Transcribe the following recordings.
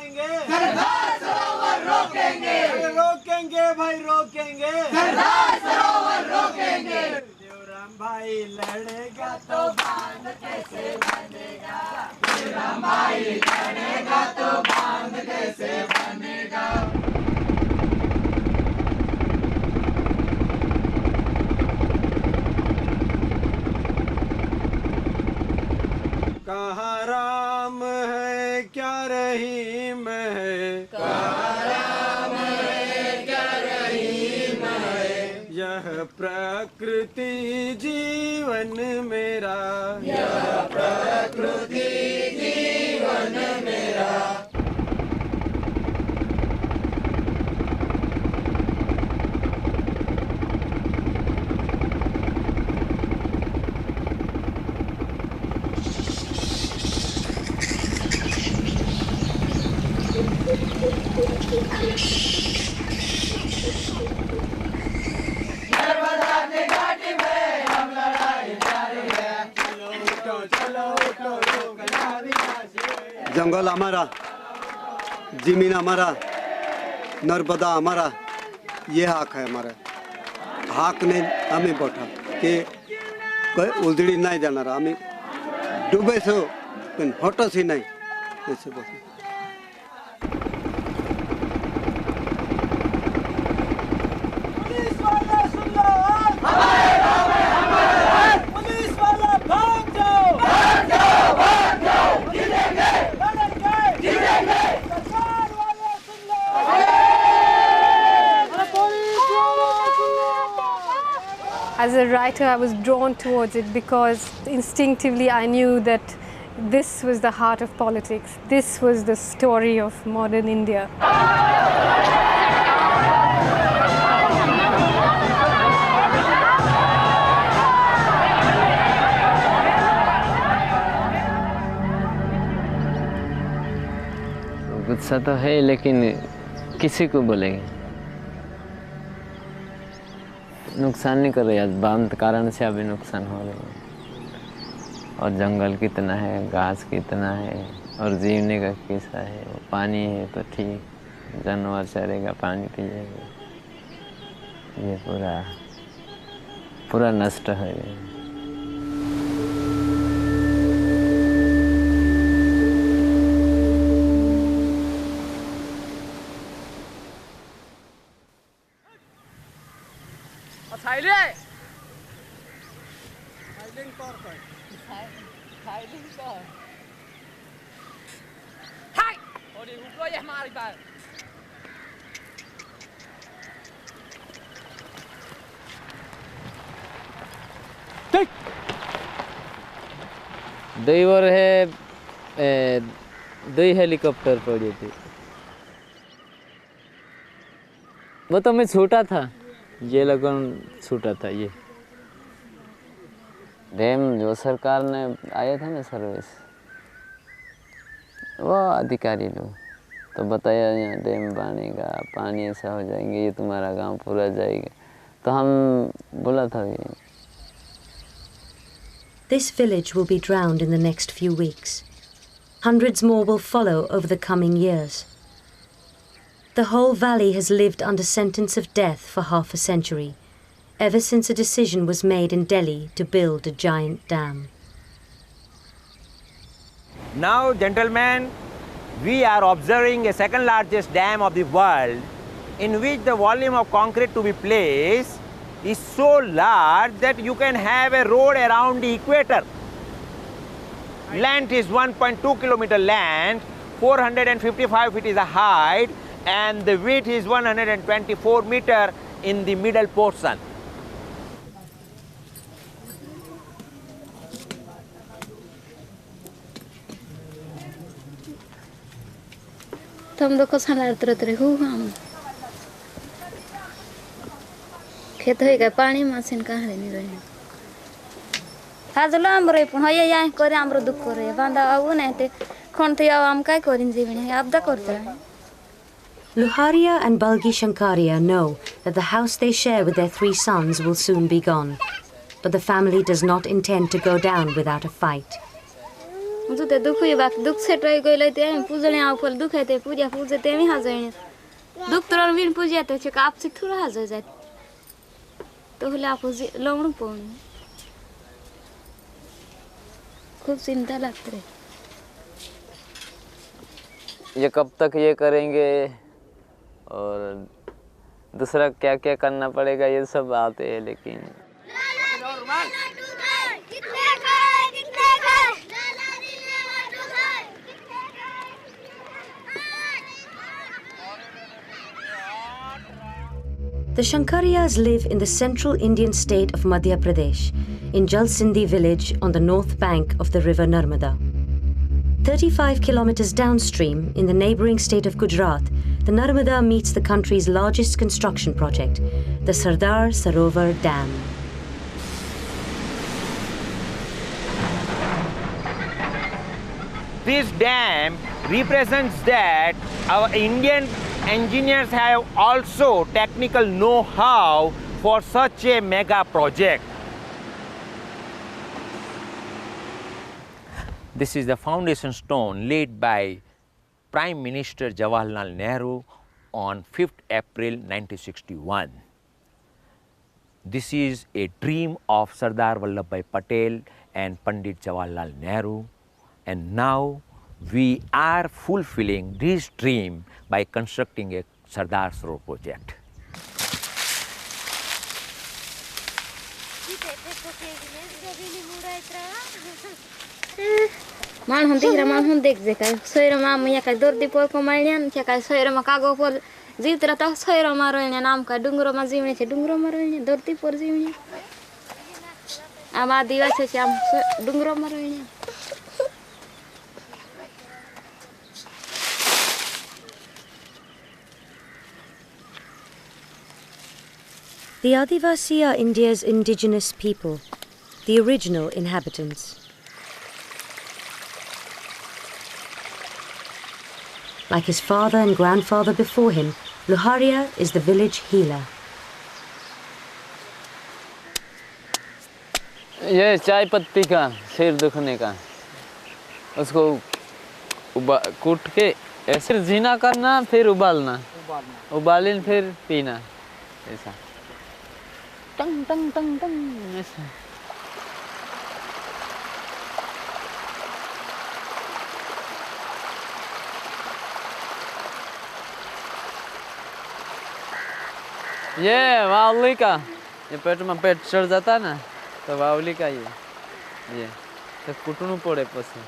रोकेंगे, सरदार सरोवर रोकेंगे, रोकेंगे भाई रोकेंगे, सरदार सरोवर रोकेंगे। देवराम भाई लड़ेगा तो बांध कैसे बनेगा, देवराम भाई लड़ेगा तो बांध कैसे बनेगा। कहाँ राम है क्या रहीम है, कहाँ राम है क्या रहीम है। यह प्रकृति जीवन मेरा, यह प्रकृति जीवन मेरा। जंगल हमारा, जमीन हमारा, नर्मदा हमारा, ये हक है हमारा। हक ने हमें बैठा कि कोई उजड़ी नहीं जाना, हमें डूबे सो हटो सी नहीं ऐसे बोल। As a writer, I was drawn towards it because instinctively I knew that this was the heart of politics. This was the story of modern India. गुस्सा तो है लेकिन किसी को बोलेंगे, नुकसान नहीं कर रहे। आज बांध कारण से अभी नुकसान हो रहा है। और जंगल कितना है, घास कितना है, और जीवने का कैसा है। वो पानी है तो ठीक, जानवर चरेगा, पानी पिएगा। ये पूरा नष्ट है। दैवर है दई हेलीकॉप्टर पड़ी थी। वो तो मैं छूटा था, ये लगन छूटा था। ये डैम जो सरकार ने आया था ना सर्विस, वो अधिकारी लोग तो बताया यहाँ डैम बनेगा, पानी ऐसा हो जाएंगे, ये तुम्हारा गांव पूरा जाएगा। तो हम बोला था कि This village will be drowned in the next few weeks. Hundreds more will follow over the coming years. The whole valley has lived under sentence of death for half a century, ever since a decision was made in Delhi to build a giant dam. Now, gentlemen, we are observing a second largest dam of the world, in which the volume of concrete to be placed is so large that you can have a road around the equator. Length is 1.2 kilometer length, 455 feet is the height, and the width is 124 meter in the middle portion. तुम देखो साला तरह हो हम खेत है का पानी मशीन कहाँ रहने रहे हाजलो आमरे पण होय या करे आमरो दुख करे बांधा आउ ने ते कोन ते आम काय करिन जीवन आपदा करता है. Luharia and Balgi Shankaria know that the house they share with their 3 sons will soon be gone, but the family does not intend to go down without a fight. जो ते दुख हुई बाकी दुख से ट्राई गई लेते हैं पूजने आओ फल दुख है ते पूजा पूजे ते भी हाजर दुख तो बिन पूजा तो चेक आप से थोड़ा हाजर जाए तो हले आप लवण पौनी खूब चिंता लगती रही ये कब तक ये करेंगे और दूसरा क्या क्या करना पड़ेगा ये सब आते हैं लेकिन The Shankariyas live in the central Indian state of Madhya Pradesh, in Jalsindhi village on the north bank of the river Narmada. 35 kilometers downstream in the neighboring state of Gujarat, the Narmada meets the country's largest construction project, the Sardar Sarovar Dam. This dam represents that our Indian engineers have also technical know-how for such a mega project. This is the foundation stone laid by Prime Minister Jawaharlal Nehru on 5th April 1961. This is a dream of Sardar Vallabhbhai Patel and Pandit Jawaharlal Nehru, and now we are fulfilling this dream by constructing a Sardar Sarovar project. मान हम देख रहा मान हम देख जे काय सोयर मा मैं काय दर्दी पोल को माळ्यान क्या काय सोयर मा कागो पोल जीत रहा था सोयर मा रोयने नाम का डुंगरो मा जीवणे छे डुंगरो मा रोयने दर्दी पोर जीवणे आमा दिवस छे आम डुंगरो मा रोयने The Adivasi are India's indigenous people, the original inhabitants. Like his father and grandfather before him, Luharia is the village healer. ये चाय पत्ती का सिर दुखने का उसको कूट के ऐसे जीना करना फिर उबालना उबालिन फिर पीना ऐसा टंग टंग टंग टंग ऐसा ये वावली का ये पेट में पेट चढ़ जाता ना तो वावली का ये तो कुटनू पड़े पसी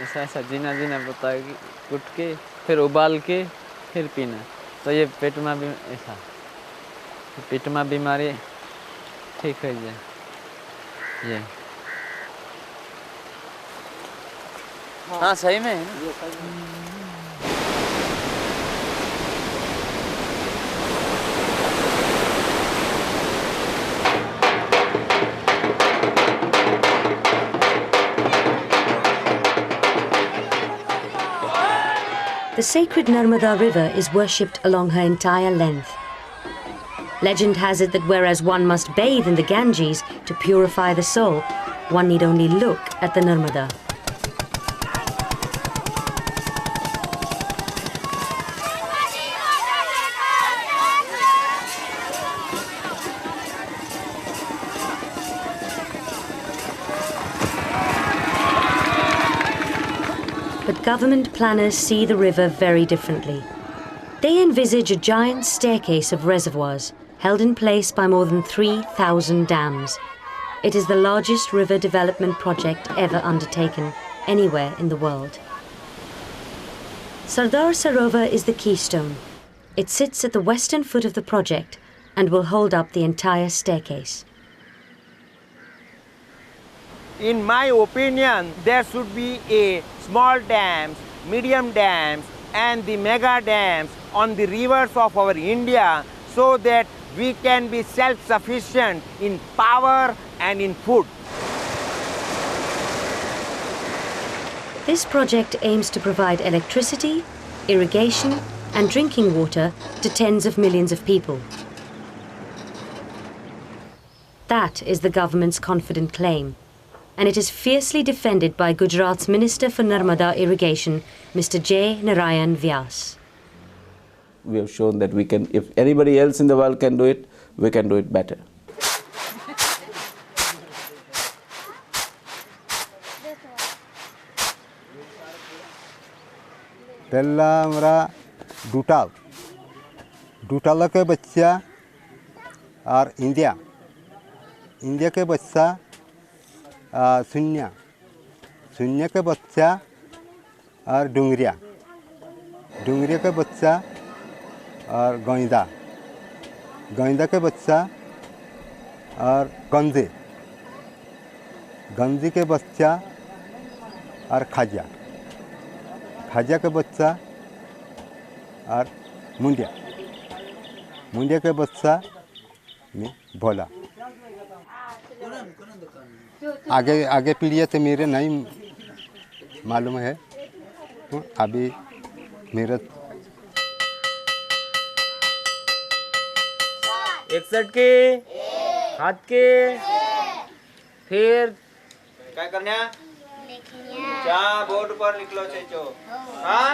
ऐसा ऐसा जीना जीना बताएगी कुट के फिर उबाल के फिर पीना तो ये पेट में भी ऐसा पेट में बीमारी ठीक है ये हाँ सही में The sacred Narmada river is worshipped along her entire length. Legend has it that whereas one must bathe in the Ganges to purify the soul, one need only look at the Narmada. But government planners see the river very differently. They envisage a giant staircase of reservoirs held in place by more than 3,000 dams. It is the largest river development project ever undertaken anywhere in the world. Sardar Sarovar is the keystone. It sits at the western foot of the project and will hold up the entire staircase. In my opinion, there should be a small dams, medium dams and the mega dams on the rivers of our India so that we can be self-sufficient in power and in food. This project aims to provide electricity, irrigation and drinking water to tens of millions of people. That is the government's confident claim. and it is fiercely defended by Gujarat's Minister for Narmada Irrigation, Mr. J. Narayan Vyas. We have shown that we can, if anybody else in the world can do it, we can do it better. पहला हमारा डूटाला के बच्चा और India के बच्चा शून्य के बच्चा और डुंगरिया के बच्चा और गोइंदा के बच्चा और गंजी के बच्चा और खाजा के बच्चा और मुंडिया के बच्चा में भोला। आगे पीढ़ियाँ तो मेरे नहीं मालूम है, तो अभी मेरा 61 के हाथ के फिर क्या करना क्या बोर्ड पर लिख लो चेचो। हाँ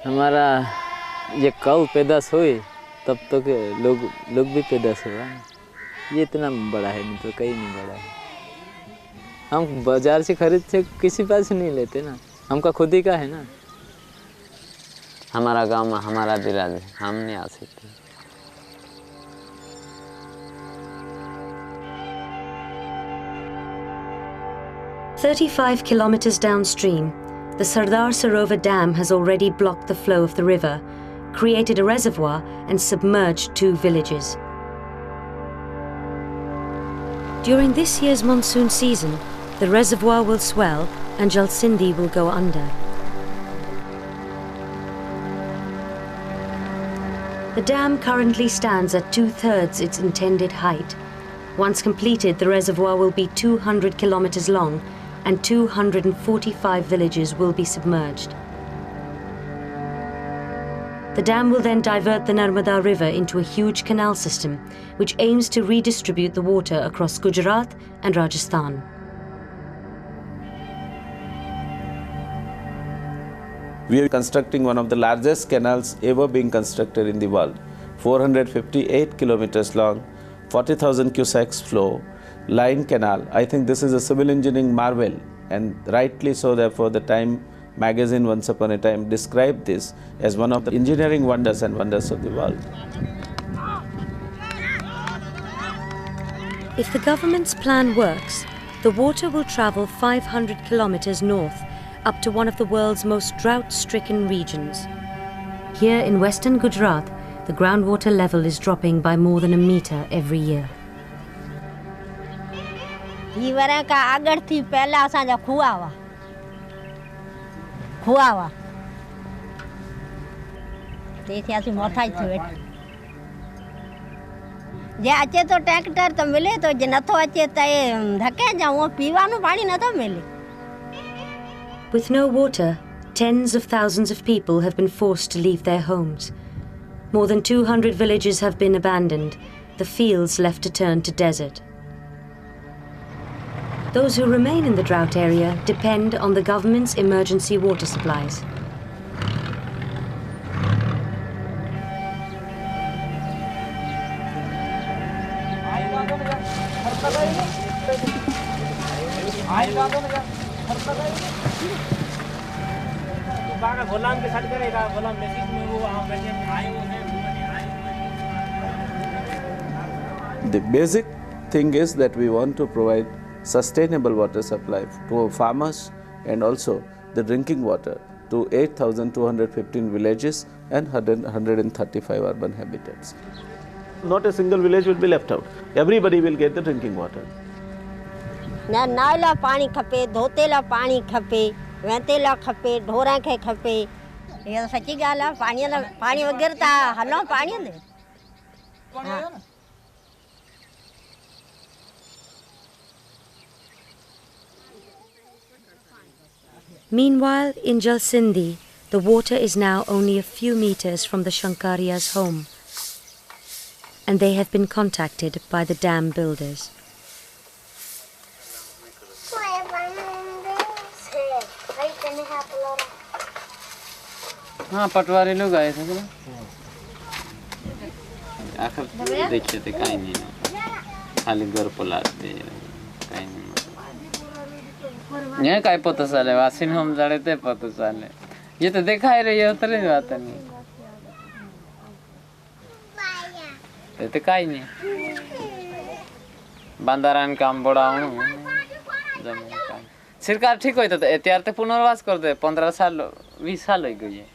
हमारा ये कब पैदाश हुई तब तो के लोग भी पैदाश हुआ। ये इतना बड़ा है, नहीं तो कहीं नहीं बड़ा है। हम बाजार से खरीद से किसी पास नहीं लेते ना, हमका खुद ही का है ना। हमारा गांव में हमारा दिलाज है, हम नहीं आ सकते। "35 kilometers downstream, the Sardar Sarovar Dam has already blocked the flow of the river, created a reservoir and submerged 2 villages. During this year's monsoon season, the reservoir will swell and Jalsindi will go under. The dam currently stands at 2/3 its intended height. Once completed, the reservoir will be 200 kilometers long and 245 villages will be submerged. The dam will then divert the Narmada River into a huge canal system, which aims to redistribute the water across Gujarat and Rajasthan. We are constructing one of the largest canals ever being constructed in the world. 458 kilometers long, 40,000 cusecs flow, line canal. I think this is a civil engineering marvel, and rightly so. Therefore, the Time magazine once upon a time described this as one of the engineering wonders and wonders of the world. If the government's plan works, the water will travel 500 kilometers north up to one of the world's most drought-stricken regions. Here in western Gujarat, the groundwater level is dropping by more than a meter every year. हीवरे का आगर थी पहला असांजा खुआ हुआ ते थे असि मोथा थे वेठ जे अचे तो ट्रैक्टर तो मिले तो जे नथो अचे त धके जाऊं पीवानो पानी नथो मिले. With no water, tens of thousands of people have been forced to leave their homes. More than 200 villages have been abandoned, the fields left to turn to desert. Those who remain in the drought area depend on the government's emergency water supplies. The basic thing is that we want to provide sustainable water supply to farmers and also the drinking water to 8,215 villages and 135 urban habitats. Not a single village will be left out. Everybody will get the drinking water. ना नाला पानी खपे, धोतेला पानी खपे, वेतेला खपे, ढोरा खे खपे. ये सच्ची गाल है, पानी वगैरह ता हलो पानी दे. Meanwhile, in Jalsindi, the water is now only a few meters from the Shankariya's home, and they have been contacted by the dam builders. हाँ पटवारी लोग आए थे ना आखिर देखिए थे कहीं नहीं खाली घर पोलाते कहीं नहीं ये काय पता चले वासिन हम जाने थे पता चले ये तो देखा ही रही है उतरे बात नहीं ये तो कहीं नहीं बंदारान काम बड़ा हूँ जमीन का सरकार ठीक होता तो एहतियात पुनर्वास कर दे 15 साल 20 साल हो गए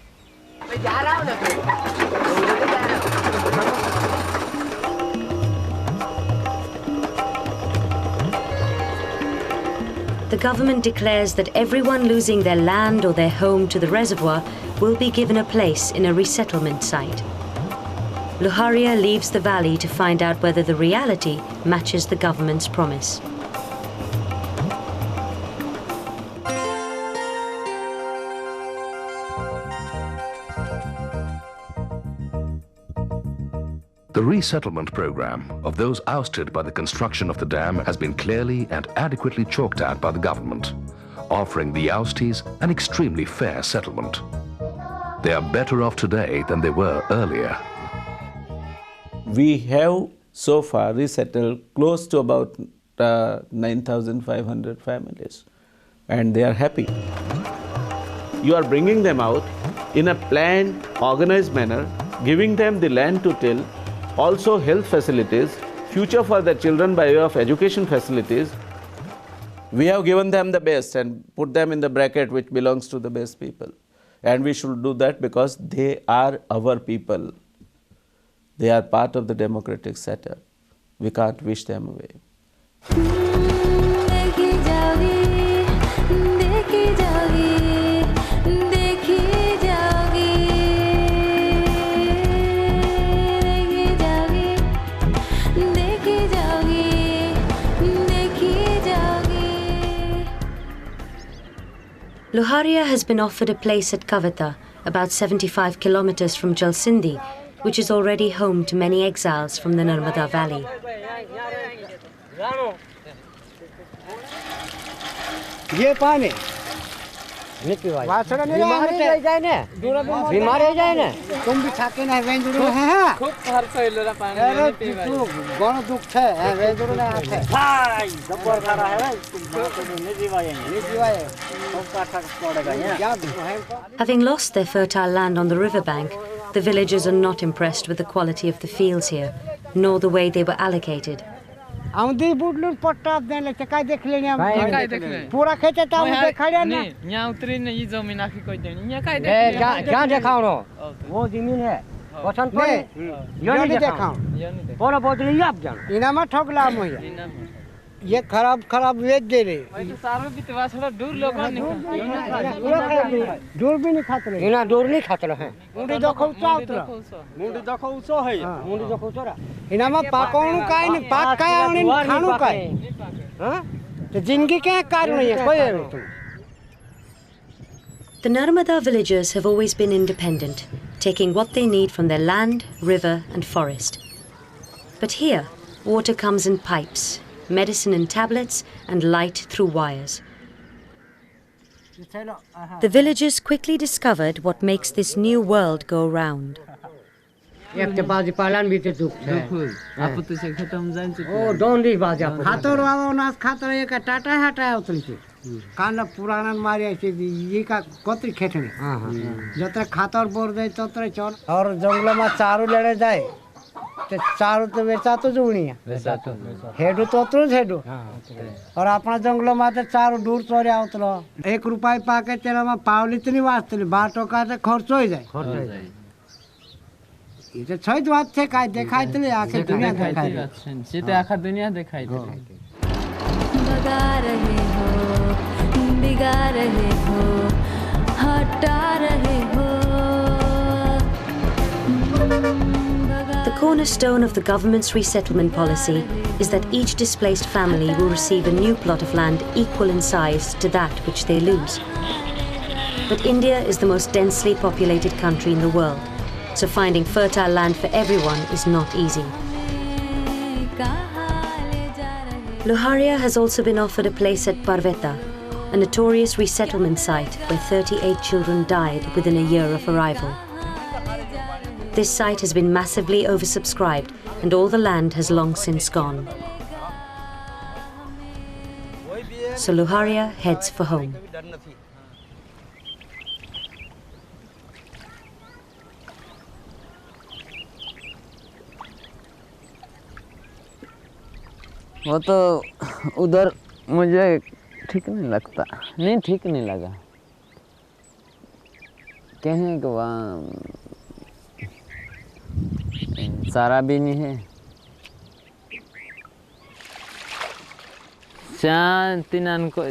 The government declares that everyone losing their land or their home to the reservoir will be given a place in a resettlement site. Luharia leaves the valley to find out whether the reality matches the government's promise. The resettlement program of those ousted by the construction of the dam has been clearly and adequately chalked out by the government, offering the oustees an extremely fair settlement. They are better off today than they were earlier. We have so far resettled close to about 9,500 families, and they are happy. You are bringing them out in a planned, organized manner, giving them the land to till, also health facilities, future for their children by way of education facilities. We have given them the best and put them in the bracket which belongs to the best people. And we should do that because they are our people. They are part of the democratic setup. We can't wish them away. Luharia has been offered a place at Kavita, about 75 kilometers from Jalsindi, which is already home to many exiles from the Narmada Valley. ये पानी वासना नहीं बीमारी जाए ना बीमारी जाए ना तुम भी छाके ना वेंजुरो है खूब हर कोइलरा पानी नहीं पीवा तू गण दुख है वेंजुरो ना आथे हाय जबर खरा है नहीं जीवाए सब काठा पड़ेगा क्या है। Having lost their fertile land on the riverbank, the villagers are not impressed with the quality of the fields here, nor the way they were allocated. आउंदी बुडलून पट्टा देले ते काय देख लेनी हम काय देख ले पूरा खेते ता हम देखाड़िया ना यहां उतरी ने ये जमीन आखी कोई देनी यहां काय देख क्या देखाओ नो वो जमीन है वसन पर यो नहीं देखाओ पूरा बदली आप जान इना में ठगला हम ये खराब वेच दे रहे तो सारो भी तो वासड़ा दूर लोग नहीं दूर भी नहीं खाते इना दूर नहीं खाते हैं मुंडी देखो उतरा मुंडी देखो उसो है मुंडी देखो उतरा इना में पाकोणु काय नहीं पाक काय आवणी खाणु काय हां तो जिंदगी के कारण है कोई है तुम। The Narmada villagers have always been independent, taking what they need from their land, river and forest. But here, water comes in pipes, medicine in tablets and light through wires. The villagers quickly discovered what makes this new world go round. एक ते बाजी पालन भी ते दुख है आप तो से खत्म जान से ओ डोंडी बाजा खातर वाला नास खातर एक टाटा हटाया उतली से कांडा पुराना मारी ऐसे ये का कोतरी खेटने जतरे खातर बोर दे ततरे चोर और जंगल में चारू लेने जाए ते चारू तो वेचा तो जुणी है वेचा तो हेडू तोतरो हेडू और अपना जंगल में ते चारू दूर चोरे आवतलो 1 रुपया पाके तेरा में पावली तनी वास्तली बाटो का ते खर्च हो जाए ये तो छय बात थे काय देखाई तले आके दुनिया देखाई से तो आखिर दुनिया दिखाई दे भगा रहे हो बिगा रहे हो हटा रहे हो। The cornerstone of the government's resettlement policy is that each displaced family will receive a new plot of land equal in size to that which they lose. But India is the most densely populated country in the world, so finding fertile land for everyone is not easy. Loharia has also been offered a place at Parveta, a notorious resettlement site where 38 children died within a year of arrival. This site has been massively oversubscribed and all the land has long since gone. So Loharia heads for home. वो तो उधर मुझे ठीक नहीं लगता, नहीं ठीक नहीं लगा। कहें कि वहाँ सारा भी नहीं है। तिनान को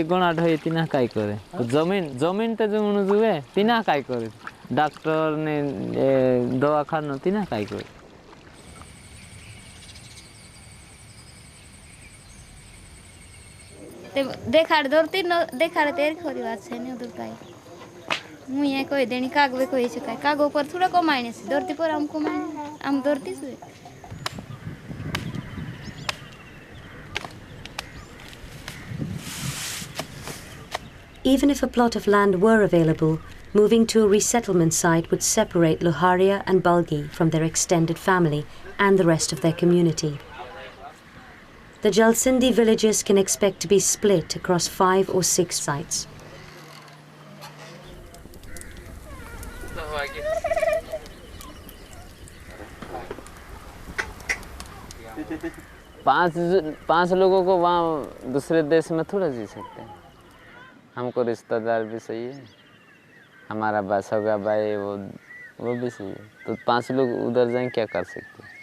गुणा ढोई तिना काय करे जमीन तो जो जुए तिना काय करे डॉक्टर ने दवाखाना तिना काय करे। देखाड़ दौड़ती न देखाड़ तेरी खोरी बात है नहीं उधर पाई मुझे कोई देनी कागवे कोई चुका है कागो पर थोड़ा कमाने से दौड़ती पर हमको माने हम दौड़ती से। Even if a plot of land were available, moving to a resettlement site would separate Loharia and Balgi from their extended family and the rest of their community. The Jalsindi villages can expect to be split across 5 or 6 sites. पांच लोगों को वहाँ दूसरे देश में थोड़ा जी सकते हैं। हमको रिश्तेदार भी सही है, हमारा बस होगा भाई वो भी सही है, तो 5 लोग उधर जाएं क्या कर सकते हैं।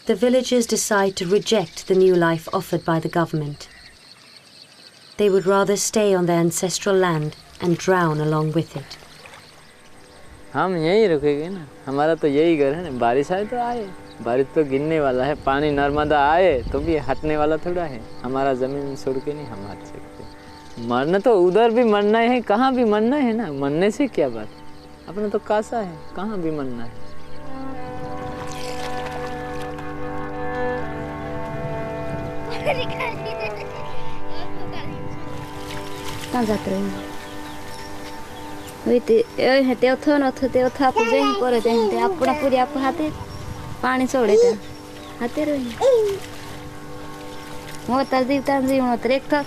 The villagers decide to reject the new life offered by the government. They would rather stay on their ancestral land and drown along with it. हम यहीं रुकेंगे ना, हमारा तो यही घर है ना। बारिश आए तो आए, बारिश तो गिरने वाला है, पानी नर्मदा आए तो भी हटने वाला थोड़ा है। हमारा ज़मीन छोड़ के नहीं हम हट सकते। मरना तो उधर भी मरना है, कहाँ भी मरना है ना, मरने से क्या बात, अपना तो कासा है, कहाँ भी मरना है। कहाँ जाते रहे होते हेते अथो न अथो ते अथा पूजे करे ते हेते अपना पूरी आप हाथे पानी छोड़े ते हाथे रही वो तजीब मत रेख था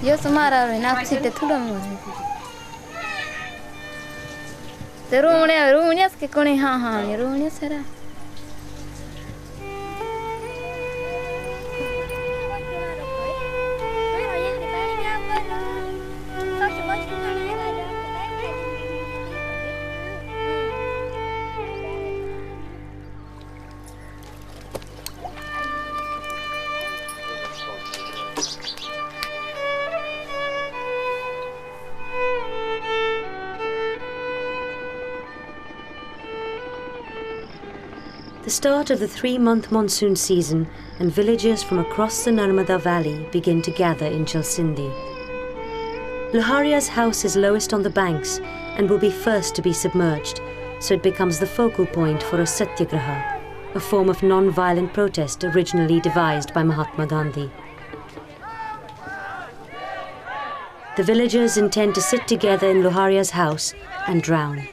यो समारा रे ना सीते थोड़ा मोर ते रोणे के कोने हां रोणे सारा The start of the 3-month monsoon season and villagers from across the Narmada Valley begin to gather in Jalsindi. Loharia's house is lowest on the banks and will be first to be submerged, so it becomes the focal point for a satyagraha, a form of non-violent protest originally devised by Mahatma Gandhi. The villagers intend to sit together in Loharia's house and drown.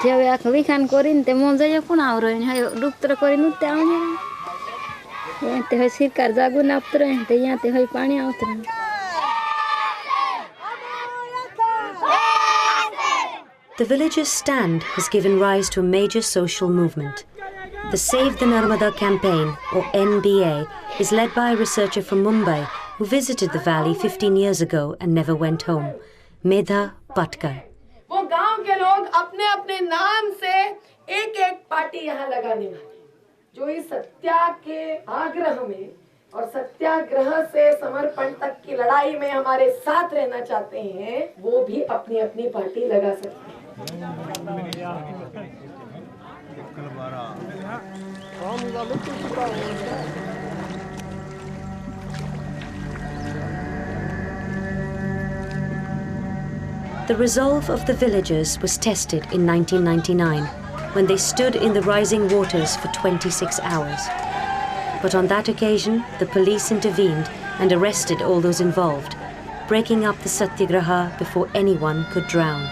जब या कभी खान कोरिन ते मोंजे जो कौन our है हाय डुक्तर कोरिन उते आउने ये ते है सिर कर जागु ना उतर ते यहाँ ते है पानी उतर। The villagers' stand has given rise to a major social movement. The Save the Narmada campaign, or NBA, is led by a researcher from Mumbai who visited the valley 15 years ago and never went home, Medha Patkar. वो गांव के लोग अपने अपने नाम से एक party यहाँ लगाने वाले जो इस सत्या के आग्रह में और सत्याग्रह से समर्पण तक की लड़ाई में हमारे साथ रहना चाहते हैं, वो भी अपनी अपनी पार्टी लगा सकते हैं। The resolve of the villagers was tested in 1999 when they stood in the rising waters for 26 hours. But on that occasion, the police intervened and arrested all those involved, breaking up the Satyagraha before anyone could drown.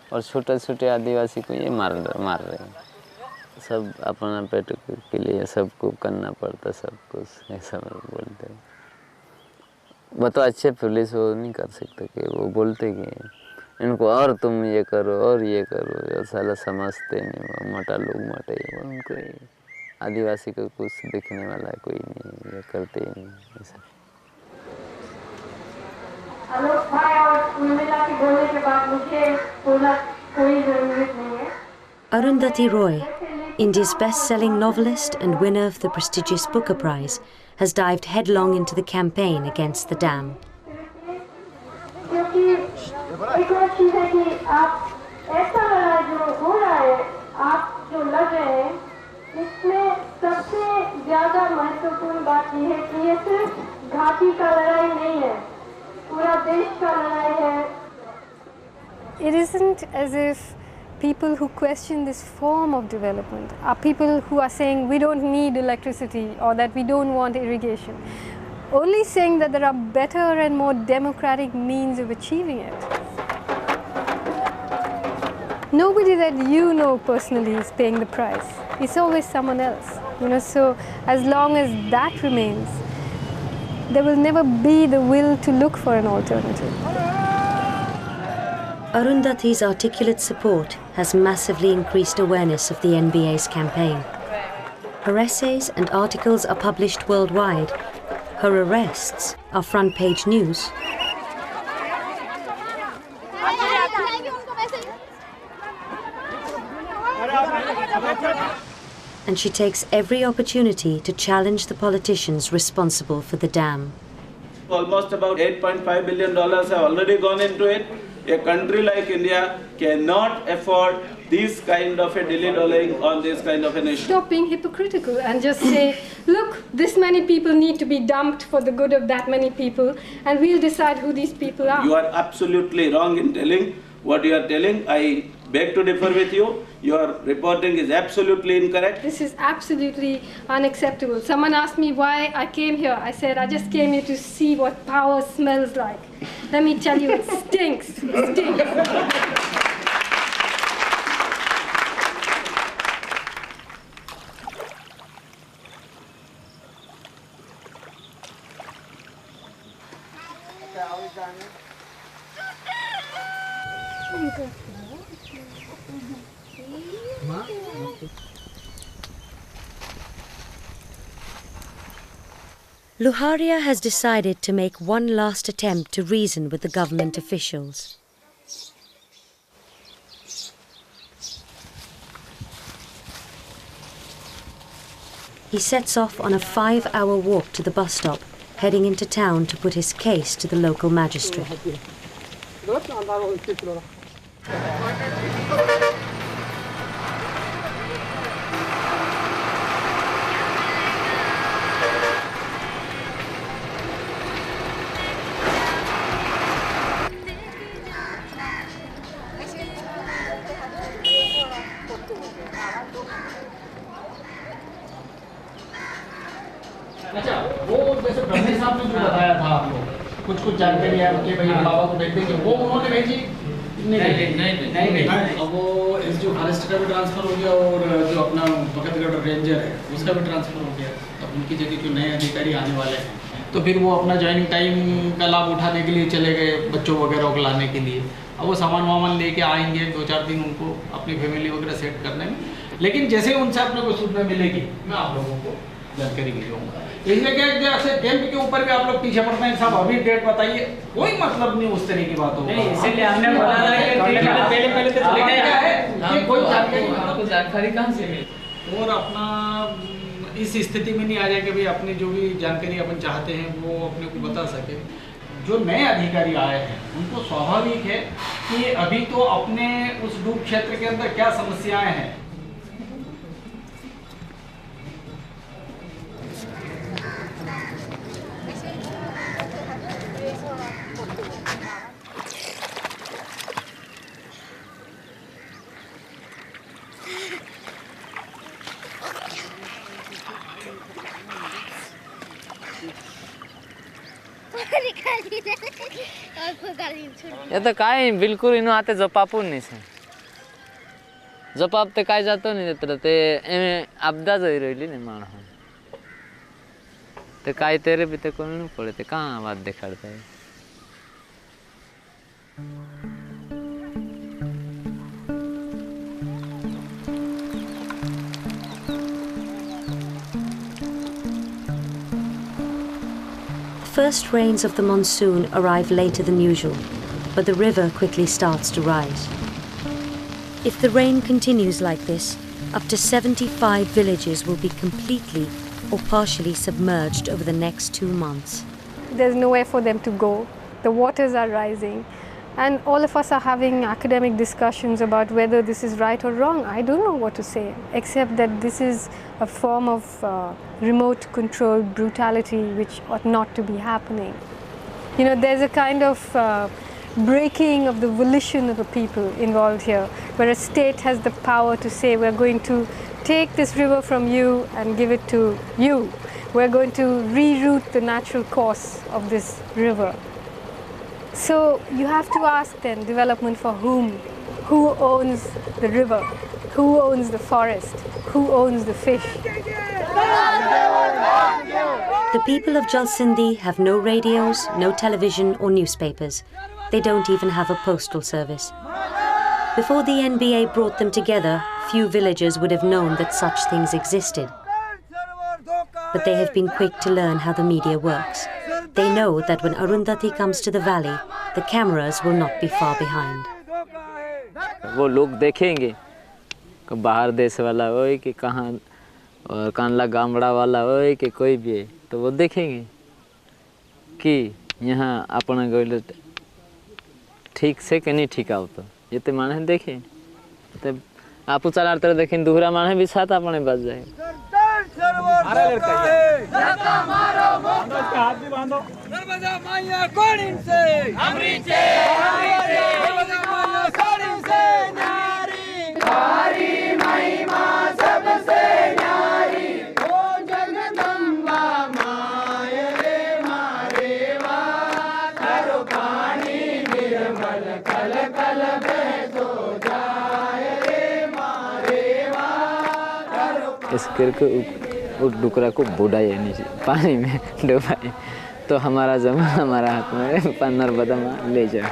और छोटे छोटे आदिवासी को ये मार रहे हैं। सब अपना पेट के लिए सबको करना पड़ता, सब कुछ ऐसा बोलते हैं। वो तो अच्छे पुलिस वो नहीं कर सकते कि वो बोलते कि इनको और तुम ये करो और ये करो, ये साला समझते नहीं, वो मोटा लोग मोटे, वो उनको आदिवासी को कुछ दिखने वाला कोई नहीं, ये करते ही नहीं ऐसा। Arundhati Roy, India's best-selling novelist and winner of the prestigious Booker Prize, has dived headlong into the campaign against the dam. It isn't as if people who question this form of development are people who are saying we don't need electricity or that we don't want irrigation. Only saying that there are better and more democratic means of achieving it. Nobody that you know personally is paying the price. It's always someone else. So as long as that remains, there will never be the will to look for an alternative. Arundhati's articulate support has massively increased awareness of the NBA's campaign. Her essays and articles are published worldwide. Her arrests are front-page news. And she takes every opportunity to challenge the politicians responsible for the dam. Almost about $8.5 billion have already gone into it. A country like India cannot afford this kind of a dilly-dallying on this kind of an issue. Stop being hypocritical and just say, look, this many people need to be dumped for the good of that many people, and we'll decide who these people are. You are absolutely wrong in telling what you are telling. I beg to differ with you. Your reporting is absolutely incorrect. This is absolutely unacceptable. Someone asked me why I came here. I said, I just came here to see what power smells like. Let me tell you, it stinks. It stinks. Luharia has decided to make one last attempt to reason with the government officials. He sets off on a 5-hour walk to the bus stop, heading into town to put his case to the local magistrate. अच्छा, वो जैसे ब्रह्मे साहब ने जो बताया था आपको, कुछ जानकारी है कि भाई बाबा को भेज देंगे, वो उन्होंने भेजी नहीं। अब वो एसडीओ फॉरेस्ट का भी ट्रांसफर हो गया और जो अपना बकतगढ़ रेंजर है उसका भी ट्रांसफर हो गया। अब उनकी जगह जो नए अधिकारी आने वाले हैं तो फिर वो अपना ज्वाइनिंग टाइम का लाभ उठाने के लिए चले गए, बच्चों वगैरह को लाने के लिए। अब वो सामान वामान लेके आएंगे 2-4 दिन उनको अपनी फैमिली वगैरह सेट करने में। लेकिन जैसे उनसे अपने को सूचना मिलेगी मैं आप लोगों को जानकारी भेजूंगा। इसलिए क्या जैसे कैंप के ऊपर भी आप लोग पीछे पड़ते हैं, साहब अभी डेट बताइए, कोई मतलब नहीं उस तरह की बात होगी। इसीलिए हमने बोला था कि पहले तो क्या है कि कोई जानकारी कहाँ से मिली और अपना इस स्थिति में नहीं आ जाए कि भाई अपनी जो भी जानकारी अपन चाहते हैं वो अपने को बता सके। जो नए अधिकारी आए हैं उनको स्वाभाविक है कि अभी तो अपने उस डूब क्षेत्र के अंदर क्या समस्याएं हैं। ये तो काय बिलकुल इनो आते जपापून नहीं से जपाप ते काय जातो नहीं देत ते एमे आपदा जई रहली ने माण ते काय तेरे भी ते कोण नहीं पड़े ते कहां बात दिखाड़ता है। First rains of the monsoon arrive later than usual, but the river quickly starts to rise. If the rain continues like this, up to 75 villages will be completely or partially submerged over the next 2 months. There's nowhere for them to go. The waters are rising. And all of us are having academic discussions about whether this is right or wrong. I don't know what to say, except that this is a form of remote controlled brutality which ought not to be happening. You know, there's a kind of breaking of the volition of the people involved here, where a state has the power to say, we're going to take this river from you and give it to you. We're going to reroute the natural course of this river. So you have to ask then, development for whom? Who owns the river? Who owns the forest? Who owns the fish? The people of Jalsindhi have no radios, no television or newspapers. They don't even have a postal service. Before the NBA brought them together, few villagers would have known that such things existed. But they have been quick to learn how the media works. They know that when Arundhati comes to the valley, the cameras will not be far behind. वो लोग देखेंगे कि बाहर देश वाला हो कि कहाँ और कानला गामड़ा वाला हो कि कोई भी है तो वो देखेंगे कि यहाँ अपना गए ठीक से कि नहीं ठीक आओ तो ये तो माने देखें तो आप चलाते रहे देखें दूसरा माने भी साथ अपने बच जाए। हाथ भी बांधो नर्मदा मैया कौन इनसे अमृत नर्मदा मैया कौन इनसे न्यारी न्यारी महिमा सबसे न्यारी ओ जगदम्बा माय रे मारेवा करो पानी निर्मल कल कल बहतो जाए रे मारेवा करो इस करके उस डुकरा को बुढ़ाए नीचे पानी में डुबाए तो हमारा जमा हमारा हाथ में नर्मदा माँ ले जाए।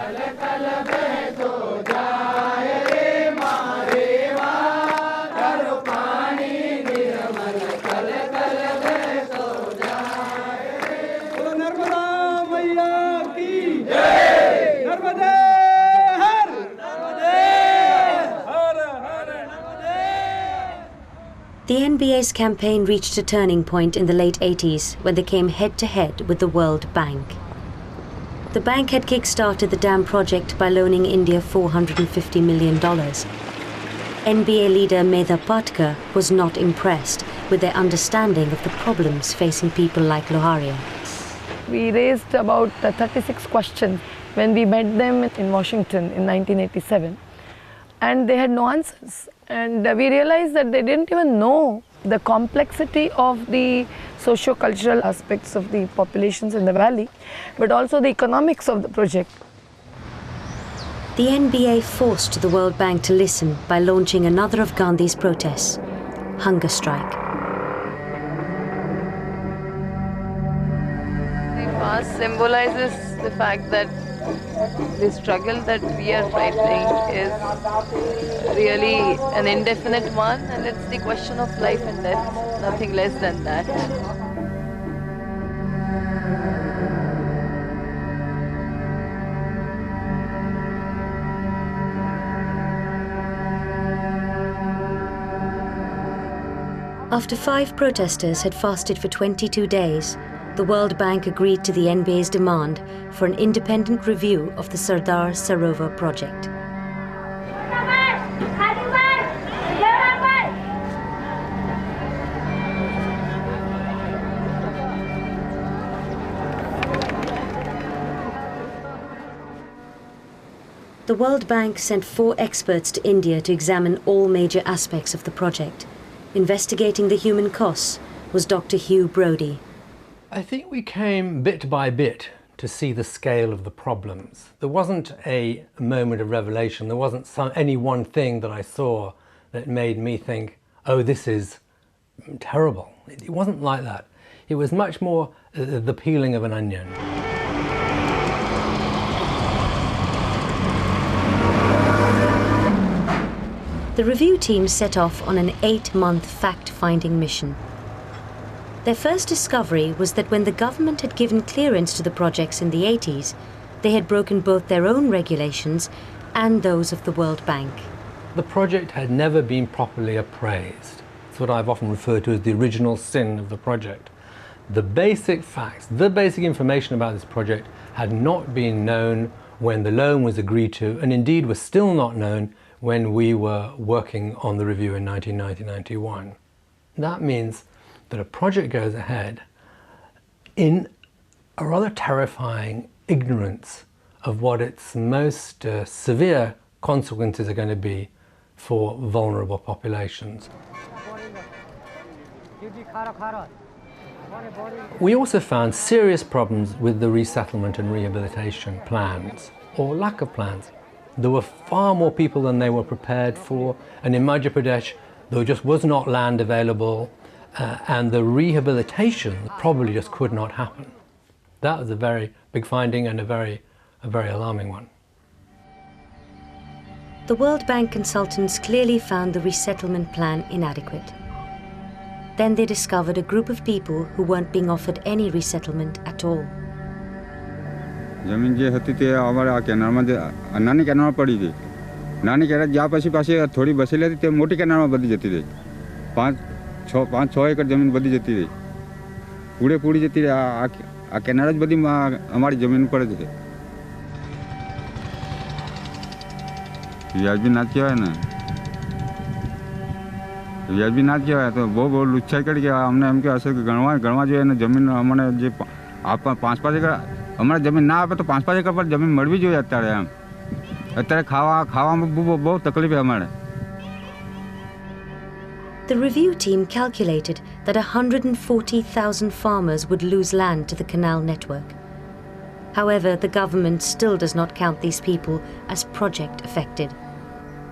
The NBA's campaign reached a turning point in the late 80s when they came head-to-head with the World Bank. The bank had kick-started the dam project by loaning India $450 million. NBA leader Medha Patkar was not impressed with their understanding of the problems facing people like Loharia. We raised about 36 questions when we met them in Washington in 1987. And they had no answers. And we realized that they didn't even know the complexity of the socio-cultural aspects of the populations in the valley, but also the economics of the project. The NBA forced the World Bank to listen by launching another of Gandhi's protests, hunger strike. The past symbolizes the fact that the struggle that we are fighting is really an indefinite one, and it's the question of life and death, nothing less than that. After 5 protesters had fasted for 22 days, the World Bank agreed to the NBA's demand for an independent review of the Sardar Sarovar project. The World Bank sent 4 experts to India to examine all major aspects of the project. Investigating the human costs was Dr. Hugh Brody. I think we came bit by bit to see the scale of the problems. There wasn't a moment of revelation. There wasn't any one thing that I saw that made me think, oh, this is terrible. It wasn't like that. It was much more the peeling of an onion. The review team set off on an 8-month fact-finding mission. Their first discovery was that when the government had given clearance to the projects in the 80s, they had broken both their own regulations and those of the World Bank. The project had never been properly appraised. It's what I've often referred to as the original sin of the project. The basic facts, the basic information about this project had not been known when the loan was agreed to, and indeed was still not known when we were working on the review in 1990-91. That means that a project goes ahead in a rather terrifying ignorance of what its most severe consequences are going to be for vulnerable populations. We also found serious problems with the resettlement and rehabilitation plans, or lack of plans. There were far more people than they were prepared for, and in Madhya Pradesh there just was not land available, and the rehabilitation probably just could not happen. That was a very big finding and a very alarming one. The World Bank consultants clearly found the resettlement plan inadequate. Then they discovered a group of people who weren't being offered any resettlement at all. जमीन जे होती थी हमारे canal में नानी canal पड़ी थी नानी canal जहाँ पासी पासी थोड़ी बसेली थी मोटी कैनाल में बदी जाती थी 5-6 एकड़ जमीन बदी जाती थी पूरे पूरी जाती थी आ कैनाल ज बदी हमारी जमीन पड़े थे व्याज भी ना किया है ना व्याज भी ना किया है तो वो लुच्छा कर गया हमने हम क्या असर गणवा जो है ना जमीन हमने जो आप 5-5 एकड़ हमारे जमीन ना आप तो 5-5 एकड़ पर जमीन मळवी જોઈએ અત્યારે એમ અત્યારે ખાવામાં બહુ તકલીફ છે અમારે. The review team calculated that 140,000 farmers would lose land to the canal network. However, the government still does not count these people as project affected,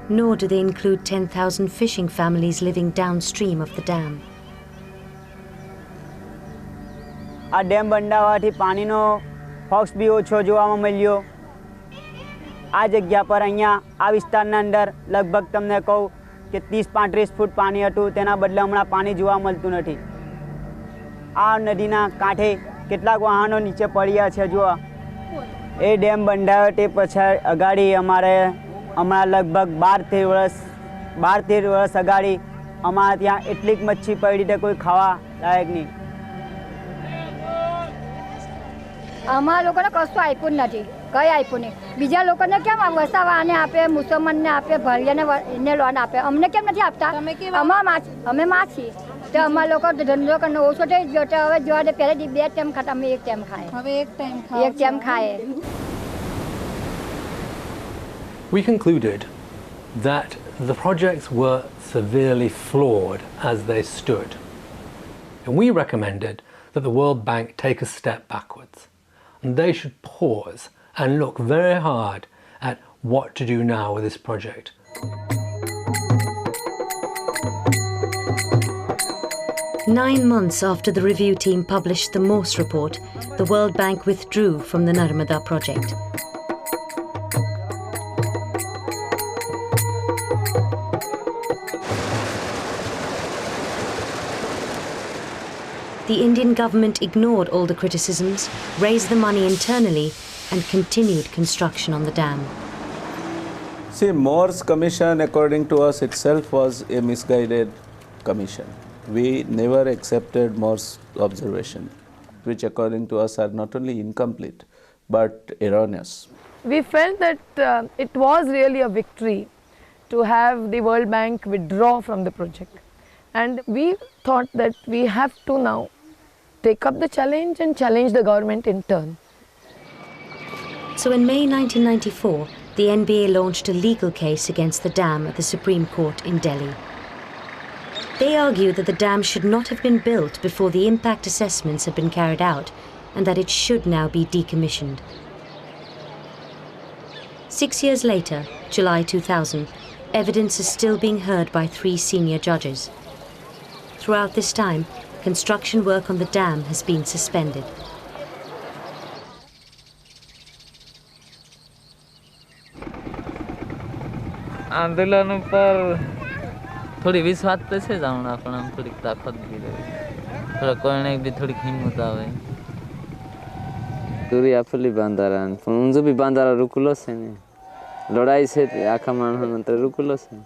nor do they include 10,000 fishing families living downstream of the dam. આ dam બંધાવવાથી પાણીનો focus બી ઓછો જોવામાં મળ્યો. આ જગ્યા પર અહીંયા આ વિસ્તારના અંદર લગભગ તમને કહું કે 30-35 ફૂટ પાણી હતું તેના બદલે હમણાં પાણી જોવા મળતું નથી. આ નદીના કાંઠે કેટલાક વાહનો નીચે પડ્યા છે. જુઓ એ ડેમ બંધાયો તે પછી અગાડી અમારે હમણાં લગભગ 12-13 વર્ષ અગાડી અમારા ત્યાં એટલીક મચ્છી પડી તે કોઈ ખાવા લાયક નહીં. અમારા લોકોને કશું આપ્યું નથી, કંઈ આપ્યું નહીં. બીજા લોકોને કેમ વસાવાને આપે, મુસલમાનને આપે, ભરિયાને એને લોન આપે, અમને કેમ નથી આપતા? અમે માછી તો અમારા લોકો ધંધો કરીને ઓછો થઈ ગયો તો હવે જોવા દે પહેલાં 2 ટાઈમ ખાતા અમે 1 ટાઈમ ખાય. હવે 1 ટાઈમ ખાય. We concluded that the projects were severely flawed as they stood. And we recommended that the World Bank take a step backwards. And they should pause and look very hard at what to do now with this project. Nine months after the review team published the Morse report, the World Bank withdrew from the Narmada project. The Indian government ignored all the criticisms, raised the money internally, and continued construction on the dam. See, Morse Commission, according to us itself, was a misguided commission. We never accepted Morse observation, which according to us are not only incomplete, but erroneous. We felt that it was really a victory to have the World Bank withdraw from the project. And we thought that we have to now take up the challenge and challenge the government in turn. So in May 1994, the NBA launched a legal case against the dam at the Supreme Court in Delhi. They argued that the dam should not have been built before the impact assessments had been carried out and that it should now be decommissioned. 6 years later, July 2000, evidence is still being heard by 3 senior judges. Throughout this time, construction work on the dam has been suspended. आंदोलन पर थोड़ी विश्वास पे से जाऊँ अपन हम थोड़ी ताकत भी रहे थोड़ा करने भी थोड़ी हिम्मत आवे दूरी आपली बांधारा उनसे भी बांधारा रुकलो से नहीं लड़ाई से आखा मान हम तो रुकलो से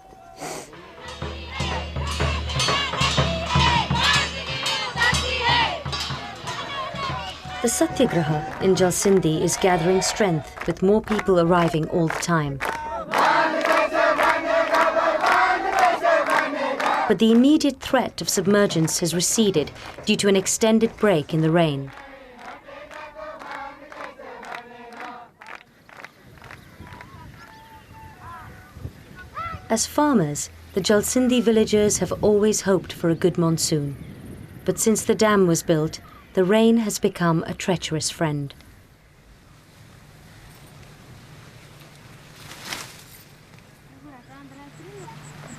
The Satyagraha in Jalsindhi is gathering strength with more people arriving all the time. But the immediate threat of submergence has receded due to an extended break in the rain. As farmers, the Jalsindhi villagers have always hoped for a good monsoon. But since the dam was built, the rain has become a treacherous friend.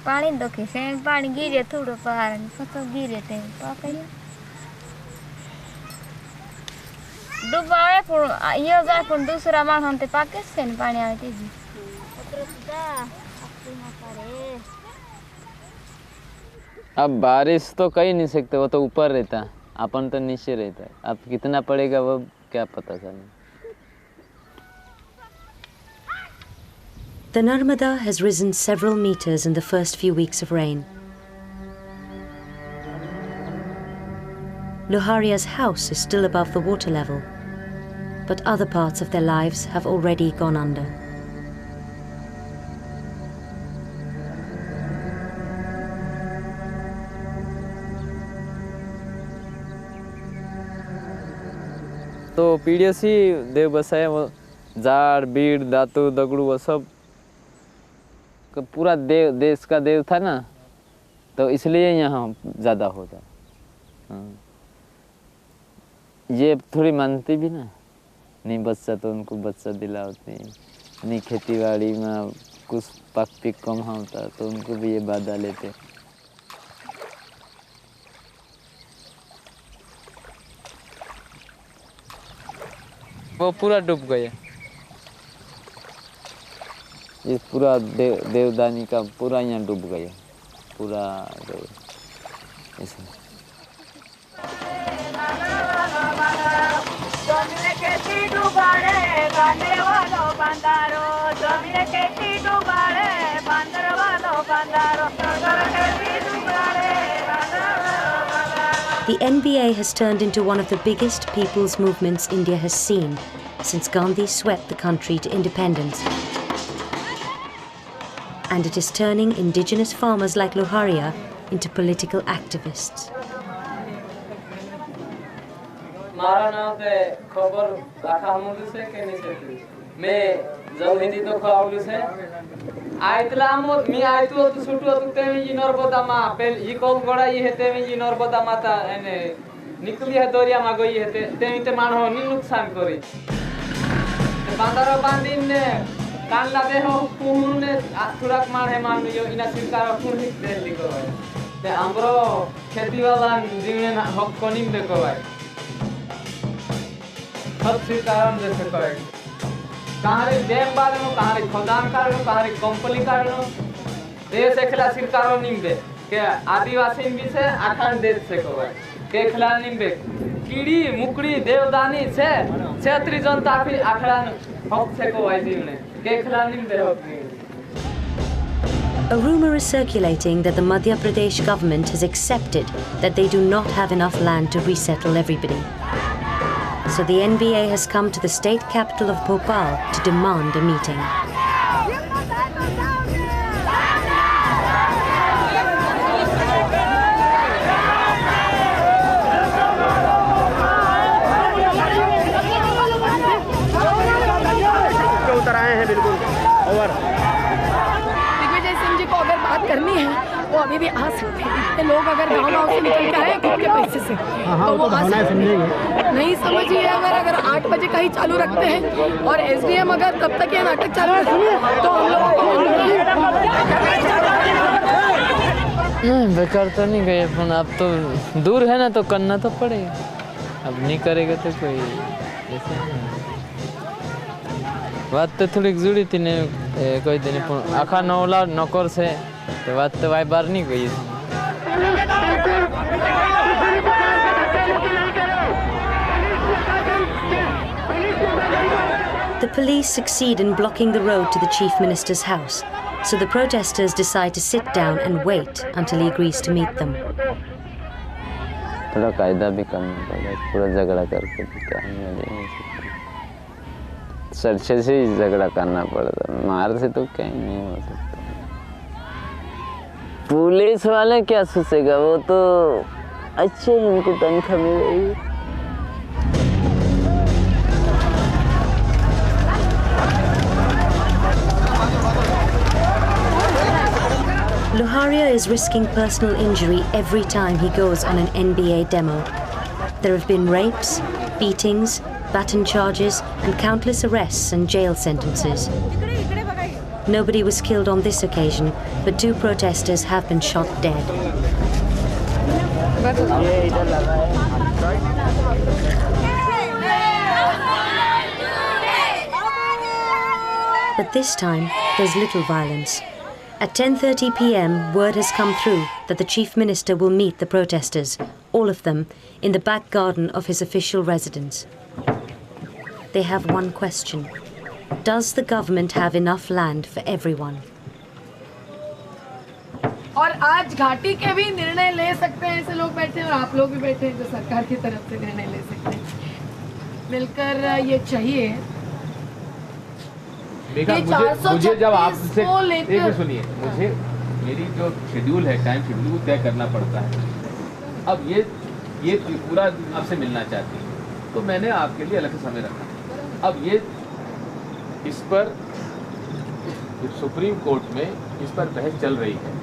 पानी दोखे से पानी गिरे थोड़ा पहाड़ फसल गिरे थे पाकड़िया डुबाए पर ये जाए पर दूसरा माल हम ते पाके से पानी आते जी अब बारिश तो कहीं नहीं सकते वो तो ऊपर रहता अपन तो नीचे रहता है अब कितना पड़ेगा वो क्या पता चले The Narmada has risen several meters in the first few weeks of rain. Loharia's house is still above the water level, but other parts of their lives have already gone under. तो पीडीएसी देव बसाए वो जाड़ बीड़ दातु दगड़ू वो सब पूरा देश का देव था ना तो इसलिए यहाँ ज़्यादा होता ये थोड़ी मानती भी ना नहीं बच्चा तो उनको बच्चा दिलाती नहीं खेती बाड़ी में कुछ पक पिक कम होता तो उनको भी ये बाधा लेते वो पूरा डूब गया ये पूरा देवदानी का पूरा यहाँ डूब गया पूरा ऐसा The NBA has turned into one of the biggest people's movements India has seen since Gandhi swept the country to independence. And it is turning indigenous farmers like Loharia into political activists. मारा ना ते खबर आखा मुझे से के नहीं सकती मैं जब हिंदी तो खाऊंगी से आइतला मोद मी आइतु तो सुटु तो ते में जिनर बदा मा पेल ये कौन गड़ा ये है ते में जिनर बदा माता एने निकली है दरिया मा गई है ते में ते मान हो नि नुकसान करी बांदारो बांदिन ने कान लादे हो पुने तुरक मार है मान लियो इना सरकार पुन हित दे लिखो है ते हमरो खेती वाला जीवन हक कोनिम देखो भाई सब सरकार दे सको है कहां रे डैम बारे में कहां रे खदान कारण कहां रे कंपनी कारण देश एकला सरकार निम दे के आदिवासी भी से आखान दे सको भाई के खिला निम दे कीड़ी मुकड़ी देवदानी से क्षेत्रीय जनता भी आखड़ा हक से को आई दिन के खिला निम दे हक A rumour is circulating that the Madhya Pradesh government has accepted that they do not have enough land to resettle everybody. So the NBA has come to the state capital of Bhopal to demand a meeting. उतर आए हैं बिल्कुल over Digvijay Singh ji को अगर बात करनी है वो अभी भी आ सकते हैं। इतने लोग अगर गाँव से निकल के आए खुद के पैसे से तो वो आ सकते हैं। नहीं समझिए अगर 8 बजे का ही चालू रखते हैं और SDM अगर तब तक ये नाटक चालू रखेंगे तो हम लोगों को नहीं बेकार तो नहीं गए अपन अब तो दूर है ना तो करना तो पड़ेगा अब नहीं करेगा तो कोई ऐसे बात तो थोड़ी जुड़ी थी ने कोई दिन आखा नौला नौकर से तो बात तो भाई बार नहीं गई थी The police succeed in blocking the road to the Chief Minister's house, so the protesters decide to sit down and wait until he agrees to meet them. थोड़ा कायदा भी करना पड़ा पूरा झगड़ा करके क्या नहीं सरचे से ही झगड़ा करना पड़ता मार से तो कहीं नहीं हो सकता पुलिस वाले क्या सोचेगा वो तो अच्छे उनको तनख्वाह मिल रही है Loharia is risking personal injury every time he goes on an NBA demo. There have been rapes, beatings, baton charges, and countless arrests and jail sentences. Nobody was killed on this occasion, but 2 protesters have been shot dead. But this time, there's little violence. At 10:30 p.m, word has come through that the Chief Minister will meet the protesters, all of them, in the back garden of his official residence. They have one question. Does the government have enough land for everyone? और आज घाटी के भी निर्णय ले सकते हैं ऐसे लोग बैठे हैं और आप लोग भी बैठे हैं जो सरकार की तरफ से निर्णय ले सकते हैं मिलकर ये चाहिए मुझे जब आपसे एक मिनट सुनिए मुझे मेरी जो शेड्यूल है टाइम शेड्यूल तय करना पड़ता है अब ये पूरा आपसे मिलना चाहती है तो मैंने आपके लिए अलग से समय रखा अब ये इस पर सुप्रीम कोर्ट में इस पर बहस चल रही है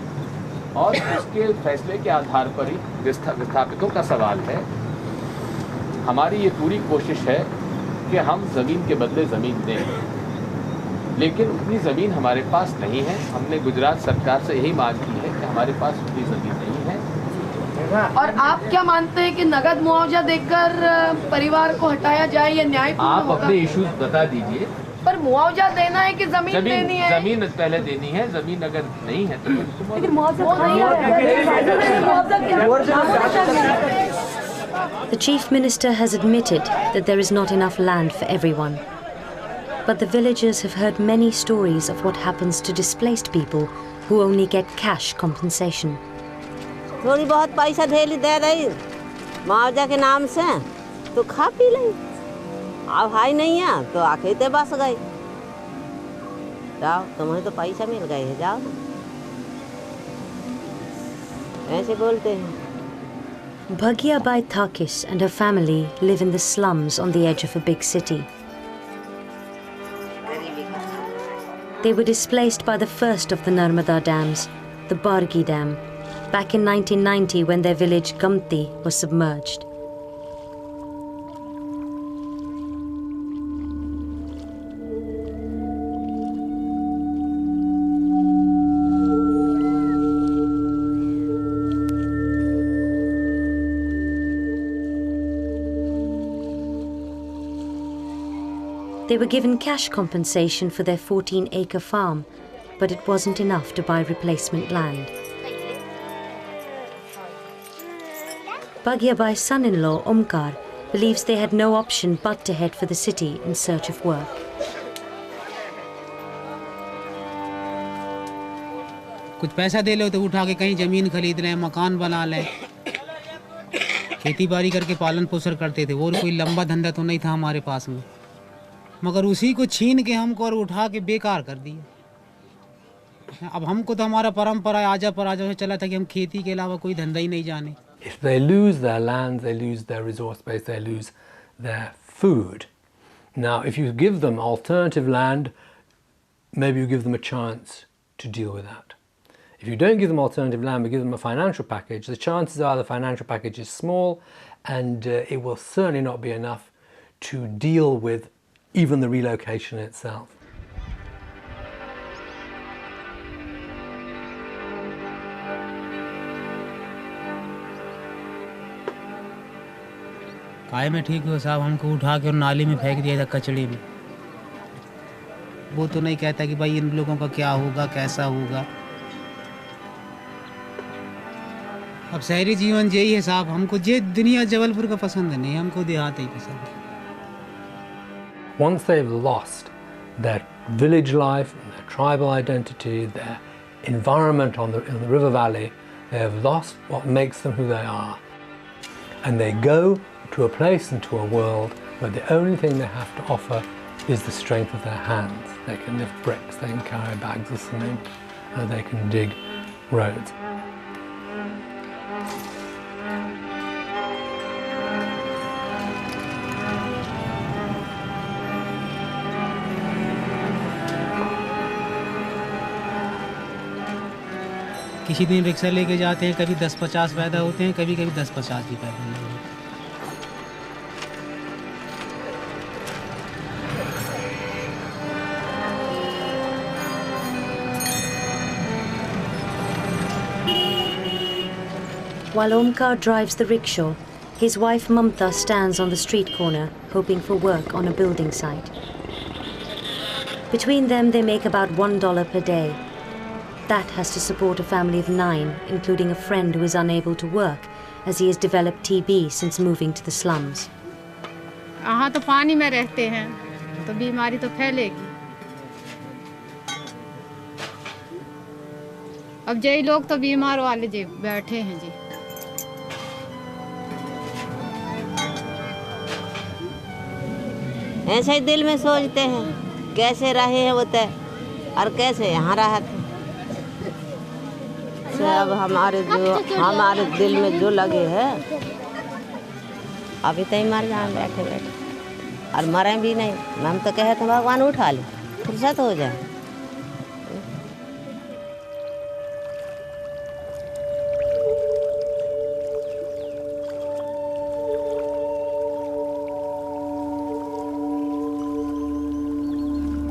और उसके फैसले के आधार पर ही विस्थापितों का सवाल है हमारी ये पूरी कोशिश है कि हम ज़मीन के बदले ज़मीन दें लेकिन उतनी ज़मीन हमारे पास नहीं है हमने गुजरात सरकार से यही मांग की है कि हमारे पास उतनी ज़मीन नहीं है और आप क्या मानते हैं कि नगद मुआवजा देकर परिवार को हटाया जाए या न्यायपूर्ण आप अपने इश्यूज बता दीजिए पर मुआवजा देना है कि ज़मीन देनी है ज़मीन पहले देनी है ज़मीन अगर नहीं है तो The Chief Minister has admitted that there is not enough land for everyone. But the villagers have heard many stories of what happens to displaced people who only get cash compensation. थोड़ी बहुत पैसा ढेली दे रही मुआवजा के नाम से तो खा पी ली अब हाई नहीं है तो आके ते बस गए जाओ तुम्हें तो पैसा मिल गए है जाओ ऐसे बोलते हैं Bhagia Bai Thakis and her family live in the slums on the edge of a big city. They were displaced by the first of the Narmada dams, the Bargi Dam, back in 1990 when their village Gamti was submerged. They were given cash compensation for their 14-acre farm, but it wasn't enough to buy replacement land. Bhagyabai's son-in-law, Omkar, believes they had no option but to head for the city in search of work. कुछ पैसा दे लो तो उठा के कहीं ज़मीन खरीद लें, मकान बना लें, खेती बाड़ी करके पालन पोषण करते थे। वो कोई लंबा धंधा तो नहीं था हमारे पास में, मगर उसी को छीन के हमको और उठा के बेकार कर दिया। अब हमको तो हमारा परंपरा आजा पर आजा से चला था कि हम खेती के अलावा कोई धंधा ही नहीं जाने। If they lose their land, they lose their resource base, they lose their food. Now, if you give them alternative land, maybe you give them a chance to deal with that. If you don't give them alternative land, but give them a financial package, the chances are the financial package is small and it will certainly not be enough to deal with even the relocation itself. काय में ठीक हो साहब, हमको उठा के और नाली में फेंक दिया था, कचड़े में। वो तो नहीं कहता कि भाई इन लोगों का क्या होगा, कैसा होगा। अब शहरी जीवन यही है साहब, हमको ये दुनिया जबलपुर का पसंद नहीं, हमको देहात ही पसंद है। Once they've lost their village life, their tribal identity, their environment in the river valley, they have lost what makes them who they are. And they go to a place and to a world where the only thing they have to offer is the strength of their hands. They can lift bricks, they can carry bags of cement, they can dig roads. किसी दिन rickshaw लेके जाते हैं, कभी 10-50 पैदा होते हैं, कभी 10-50 ही पैदा होते हैं। While Omkar drives the rickshaw, his wife Mamta stands on the street corner, hoping for work on a building site. Between them, they make about $1 per day. That has to support a family of 9, including a friend who is unable to work, as he has developed TB since moving to the slums. यहाँ तो पानी में रहते हैं, तो बीमारी तो फैलेगी। अब यही लोग तो बीमार वाले जी बैठे हैं जी। ऐसे ही दिल में सोचते हैं कैसे रहे हैं वो तय और कैसे यहाँ रहा थे। अब हमारे दिल में जो लगे है अभी तक मर जाए बैठे बैठे, और मरे भी नहीं। हम तो कहे तो भगवान उठा ले, फुर्सत हो जाए।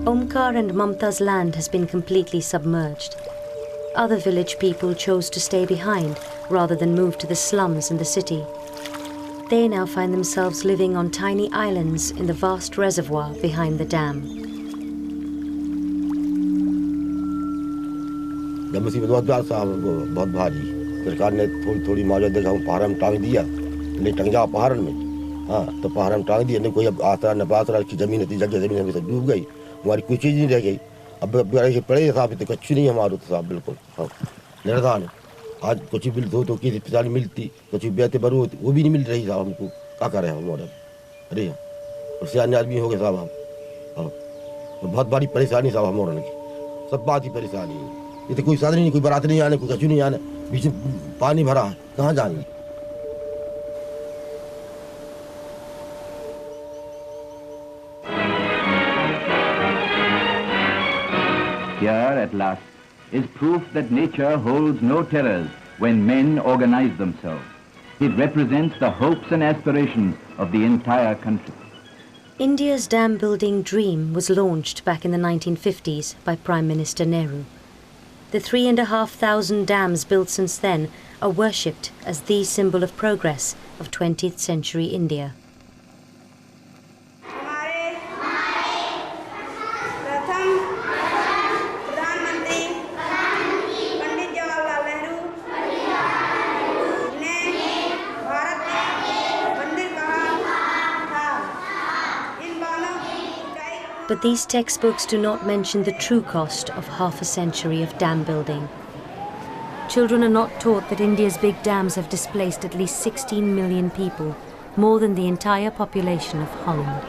Omkar and Mamta's land has been completely submerged. Other village people chose to stay behind rather than move to the slums in the city. They now find themselves living on tiny islands in the vast reservoir behind the dam. मुसीबत बहुत भारी। सरकार ने थोड़ी मुआवजा देकर हम पहाड़ में टांग दिया, नहीं टंग जाओ पहाड़ में। हाँ, तो पहाड़ में टांग दिया, नहीं कोई अब आसरा न पासरा की जमीन थी, जगह जमीन अभी सब डूब गई, हमारी कोई चीज़ नहीं रह गई। अब पड़े साहब तो कुछ नहीं हमारे तो साहब बिल्कुल। हाँ, निर्धान आज कुछ बिल दो तो किसी पिछाड़ी मिलती, कुछ बेहतर बरू होती, वो भी नहीं मिल रही साहब हमको। क्या कर रहे हैं हमारे? अरे और सियाने आदमी हो गए साहब हम। हाँ, तो बहुत बड़ी परेशानी साहब हमारे की, सब बात ही परेशानी है। ये तो कोई साधन नहीं, कोई बारात नहीं आने, कोई कछु नहीं आने, बीच में पानी भरा है, कहाँ जाएंगे? Here at last is proof that nature holds no terrors when men organize themselves. It represents the hopes and aspirations of the entire country. India's dam building dream was launched back in the 1950s by Prime Minister Nehru. The 3,500 dams built since then are worshipped as the symbol of progress of 20th century India. But these textbooks do not mention the true cost of half a century of dam building. Children are not taught that India's big dams have displaced at least 16 million people, more than the entire population of Holland.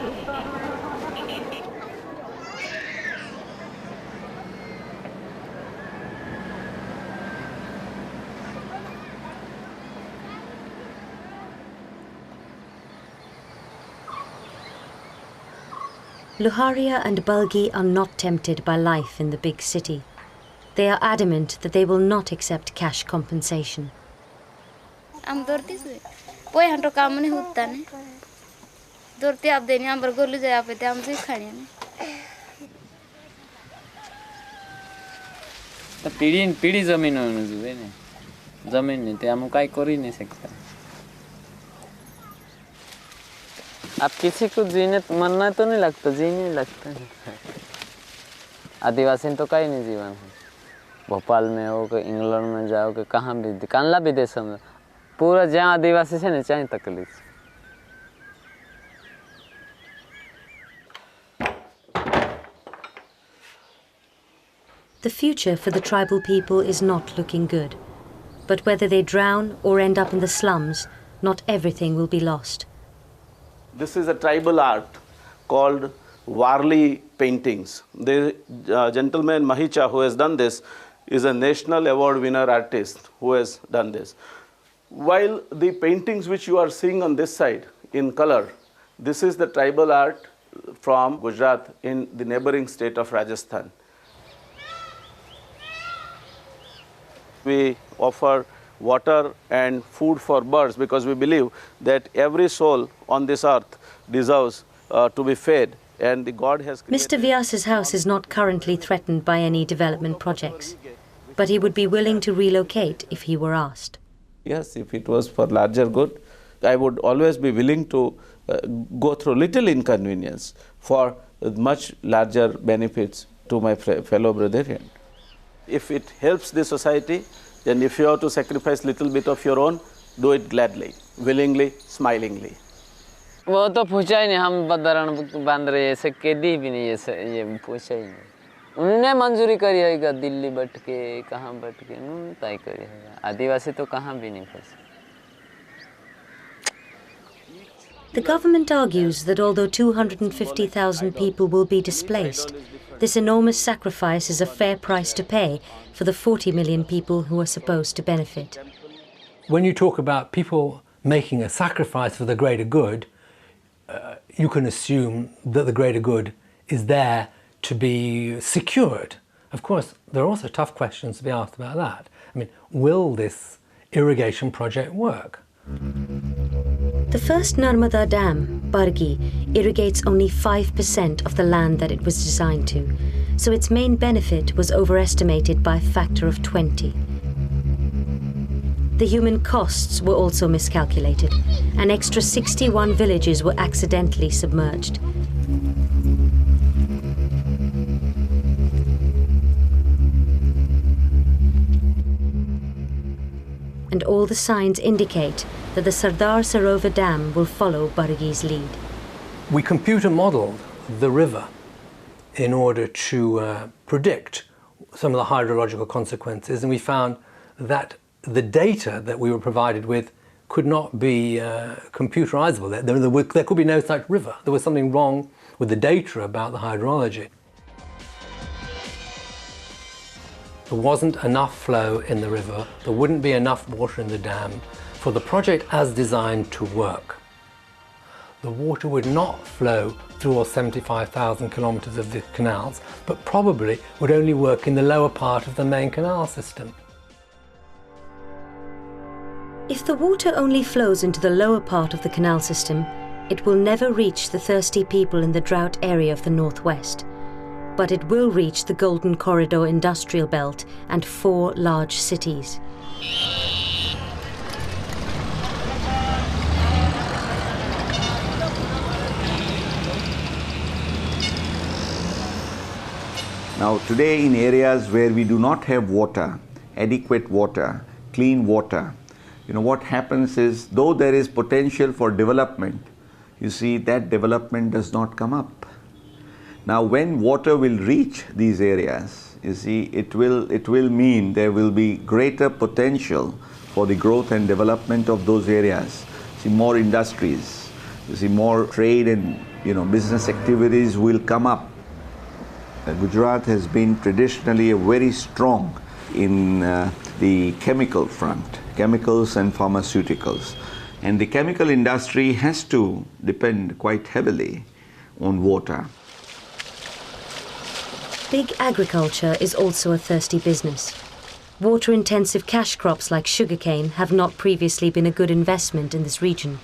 Luharia and Balgi are not tempted by life in the big city. They are adamant that they will not accept cash compensation. I'm dorti se. Poi hanto काम नहीं होता ने. Dorti आप देने हम बरगोलू जाए आप इतने हम से खाने ने. तो पीढ़ी जमीन होने जुए ने. जमीन नहीं ते हम काई कर ही नहीं सकता. अब किसी को जीने मरना तो नहीं लगता, जीने लगता है। आदिवासी तो कहीं नहीं जीवन है। भोपाल में हो कि इंग्लैंड में जाओ कि कहाँ भी कानला विदेश में पूरा जहाँ आदिवासी से नहीं चाहे तकलीफ। The future for the tribal people is not looking good. But whether they drown or end up in the slums, not everything will be lost. This is a tribal art called Warli paintings. The gentleman Mahicha who has done this is a national award winner artist who has done this. While the paintings which you are seeing on this side in color, this is the tribal art from Gujarat in the neighboring state of Rajasthan. We offer water and food for birds because we believe that every soul on this earth deserves to be fed, and the God has created. Mr. Vyas's house is not currently threatened by any development projects, but he would be willing to relocate if he were asked. Yes, if it was for larger good, I would always be willing to go through little inconvenience for much larger benefits to my fellow brethren. If it helps the society, then if you have to sacrifice little bit of your own, do it gladly, willingly, smilingly. वो तो पूछा ही नहीं, हम बदरण बांध रहे ऐसे कैदी भी नहीं ऐसे ये पूछा ही नहीं। उन्होंने मंजूरी करी है दिल्ली बैठ के कहाँ बैठ के उन्होंने तय करी है। आदिवासी तो कहाँ भी नहीं फंसे। The government argues that although 250,000 people will be displaced, this enormous sacrifice is a fair price to pay for the 40 million people who are supposed to benefit. When you talk about people making a sacrifice for the greater good, you can assume that the greater good is there to be secured. Of course, there are also tough questions to be asked about that. I mean, will this irrigation project work? The first Narmada Dam, Bargi, irrigates only 5% of the land that it was designed to, so its main benefit was overestimated by a factor of 20. The human costs were also miscalculated. An extra 61 villages were accidentally submerged. And all the signs indicate that the Sardar Sarovar Dam will follow Bargi's lead. We computer modelled the river in order to predict some of the hydrological consequences, and we found that the data that we were provided with could not be computerizable. There could be no such river. There was something wrong with the data about the hydrology. There wasn't enough flow in the river, there wouldn't be enough water in the dam for the project as designed to work. The water would not flow through all 75,000 kilometres of the canals, but probably would only work in the lower part of the main canal system. If the water only flows into the lower part of the canal system, it will never reach the thirsty people in the drought area of the northwest. But it will reach the Golden Corridor industrial belt and 4 large cities. Now today in areas where we do not have water, adequate water, clean water, what happens is, though there is potential for development, you see that development does not come up. Now, when water will reach these areas, you see, it will mean there will be greater potential for the growth and development of those areas. See, more industries, you see, more trade and business activities will come up. Gujarat has been traditionally very strong in the chemical front, chemicals and pharmaceuticals. And the chemical industry has to depend quite heavily on water. Big agriculture is also a thirsty business. Water-intensive cash crops like sugarcane have not previously been a good investment in this region.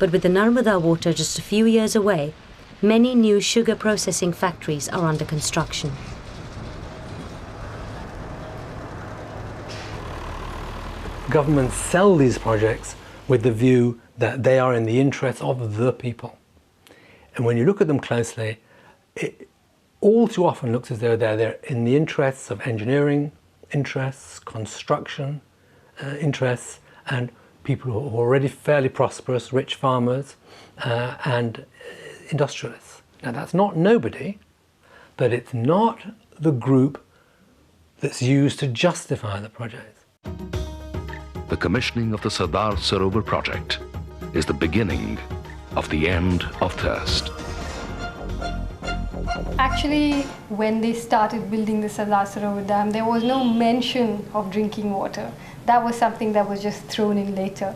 But with the Narmada water just a few years away, many new sugar processing factories are under construction. Governments sell these projects with the view that they are in the interest of the people. And when you look at them closely, it all too often looks as though they're in the interests of engineering interests, construction interests, and people who are already fairly prosperous, rich farmers and industrialists. Now that's not nobody, but it's not the group that's used to justify the project. The commissioning of the Sardar Sarovar project is the beginning of the end of thirst. Actually, when they started building the Sardar Sarovar Dam, there was no mention of drinking water. That was something that was just thrown in later.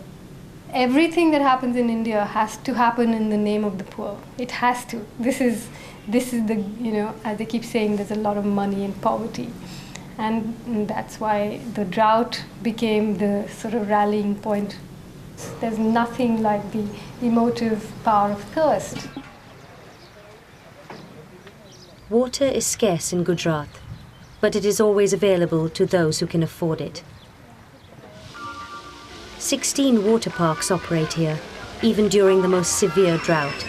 Everything that happens in India has to happen in the name of the poor. It has to. This is the, as they keep saying, there's a lot of money in poverty. And that's why the drought became the sort of rallying point. There's nothing like the emotive power of thirst. Water is scarce in Gujarat, but it is always available to those who can afford it. 16 water parks operate here, even during the most severe drought.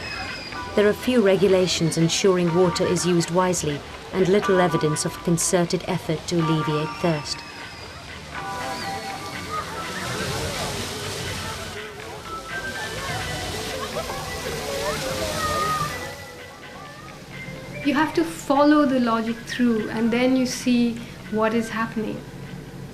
There are few regulations ensuring water is used wisely and little evidence of concerted effort to alleviate thirst. You have to follow the logic through, and then you see what is happening.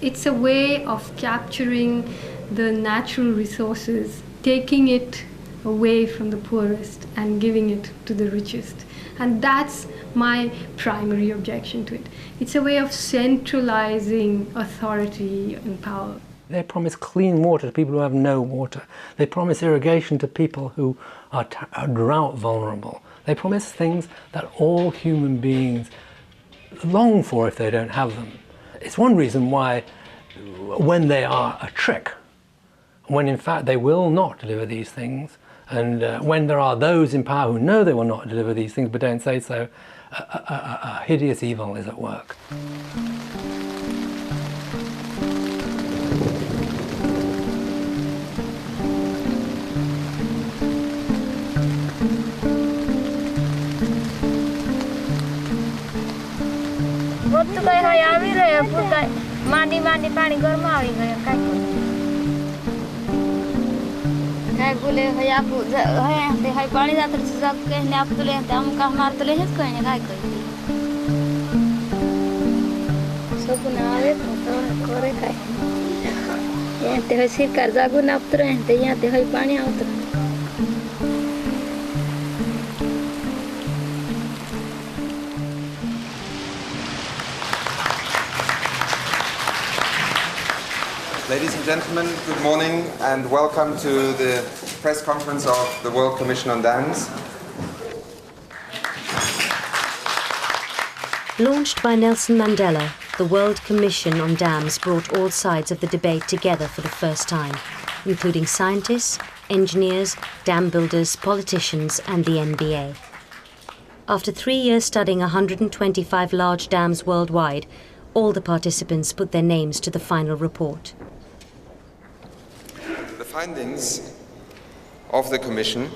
It's a way of capturing the natural resources, taking it away from the poorest and giving it to the richest. And that's my primary objection to it. It's a way of centralizing authority and power. They promise clean water to people who have no water. They promise irrigation to people who are drought vulnerable. They promise things that all human beings long for if they don't have them. It's one reason why, when they are a trick, when in fact they will not deliver these things, and when there are those in power who know they will not deliver these things but don't say so, a hideous evil is at work. બધું કઈ હોય આવી રહ્યો પૂરતા માંડી માંડી પાણી ઘરમાં આવી ગયો કાંઈ કાંઈ બોલે હોય આપું હોય તે હોય પાણી જાતર જગ કહીને આપતું લે તે અમુક અમાર તો લે જ કહીને કાંઈ કહી સપું ના આવે તો કરે કાંઈ તે હોય સરકાર જાગું આપતું રહે તે અહીંયા તે હોય પાણી આવતું રહે. Ladies and gentlemen, good morning and welcome to the press conference of the World Commission on Dams. Launched by Nelson Mandela, the World Commission on Dams brought all sides of the debate together for the first time, including scientists, engineers, dam builders, politicians and the NBA. After 3 years studying 125 large dams worldwide, all the participants put their names to the final report. The findings of the Commission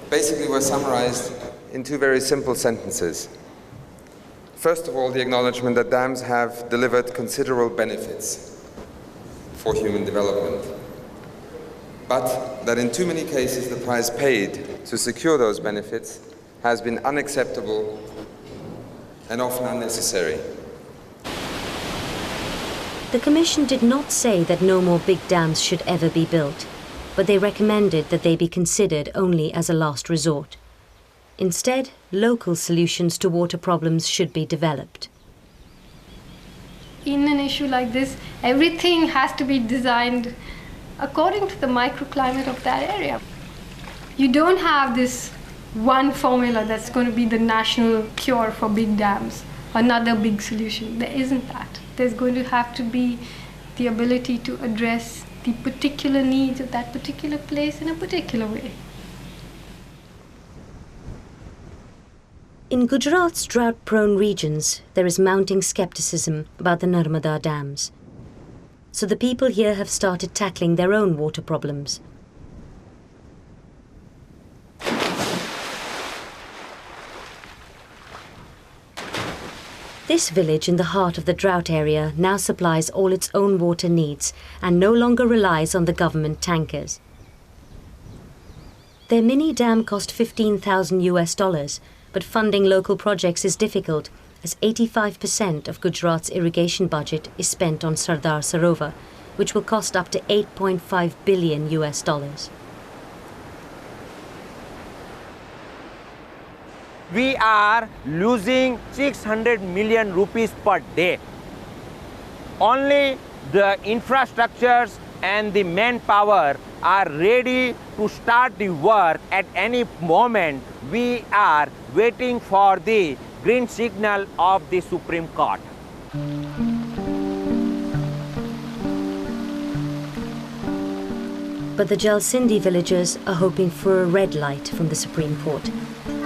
basically were summarized in two very simple sentences. First of all, the acknowledgement that dams have delivered considerable benefits for human development, but that in too many cases the price paid to secure those benefits has been unacceptable and often unnecessary. The Commission did not say that no more big dams should ever be built, but they recommended that they be considered only as a last resort. Instead, local solutions to water problems should be developed. In an issue like this, everything has to be designed according to the microclimate of that area. You don't have this one formula that's going to be the national cure for big dams, another big solution. There isn't that. There's going to have to be the ability to address the particular needs of that particular place in a particular way. In Gujarat's drought-prone regions, there is mounting skepticism about the Narmada dams. So the people here have started tackling their own water problems. This village in the heart of the drought area now supplies all its own water needs and no longer relies on the government tankers. Their mini dam cost $15,000, but funding local projects is difficult, as 85% of Gujarat's irrigation budget is spent on Sardar Sarovar, which will cost up to $8.5 billion. We are losing 600 million rupees per day. Only the infrastructures and the manpower are ready to start the work at any moment. We are waiting for the green signal of the Supreme Court. But the Jalsindi villagers are hoping for a red light from the Supreme Court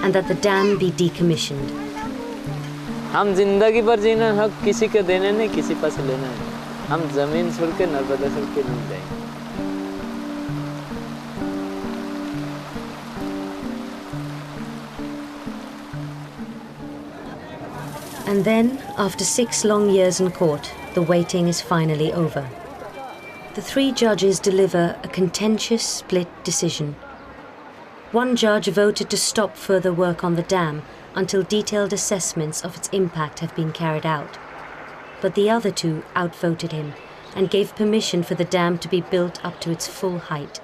and that the dam be decommissioned. हम जिंदगी भर जीना हक किसी के देने नहीं, किसी पास लेना है. हम जमीन छोड़ के नर्मदा छोड़ के नहीं जाएंगे. And then, after 6 long years in court, the waiting is finally over. The 3 judges deliver a contentious split decision. One judge voted to stop further work on the dam until detailed assessments of its impact have been carried out. But the other 2 outvoted him and gave permission for the dam to be built up to its full height,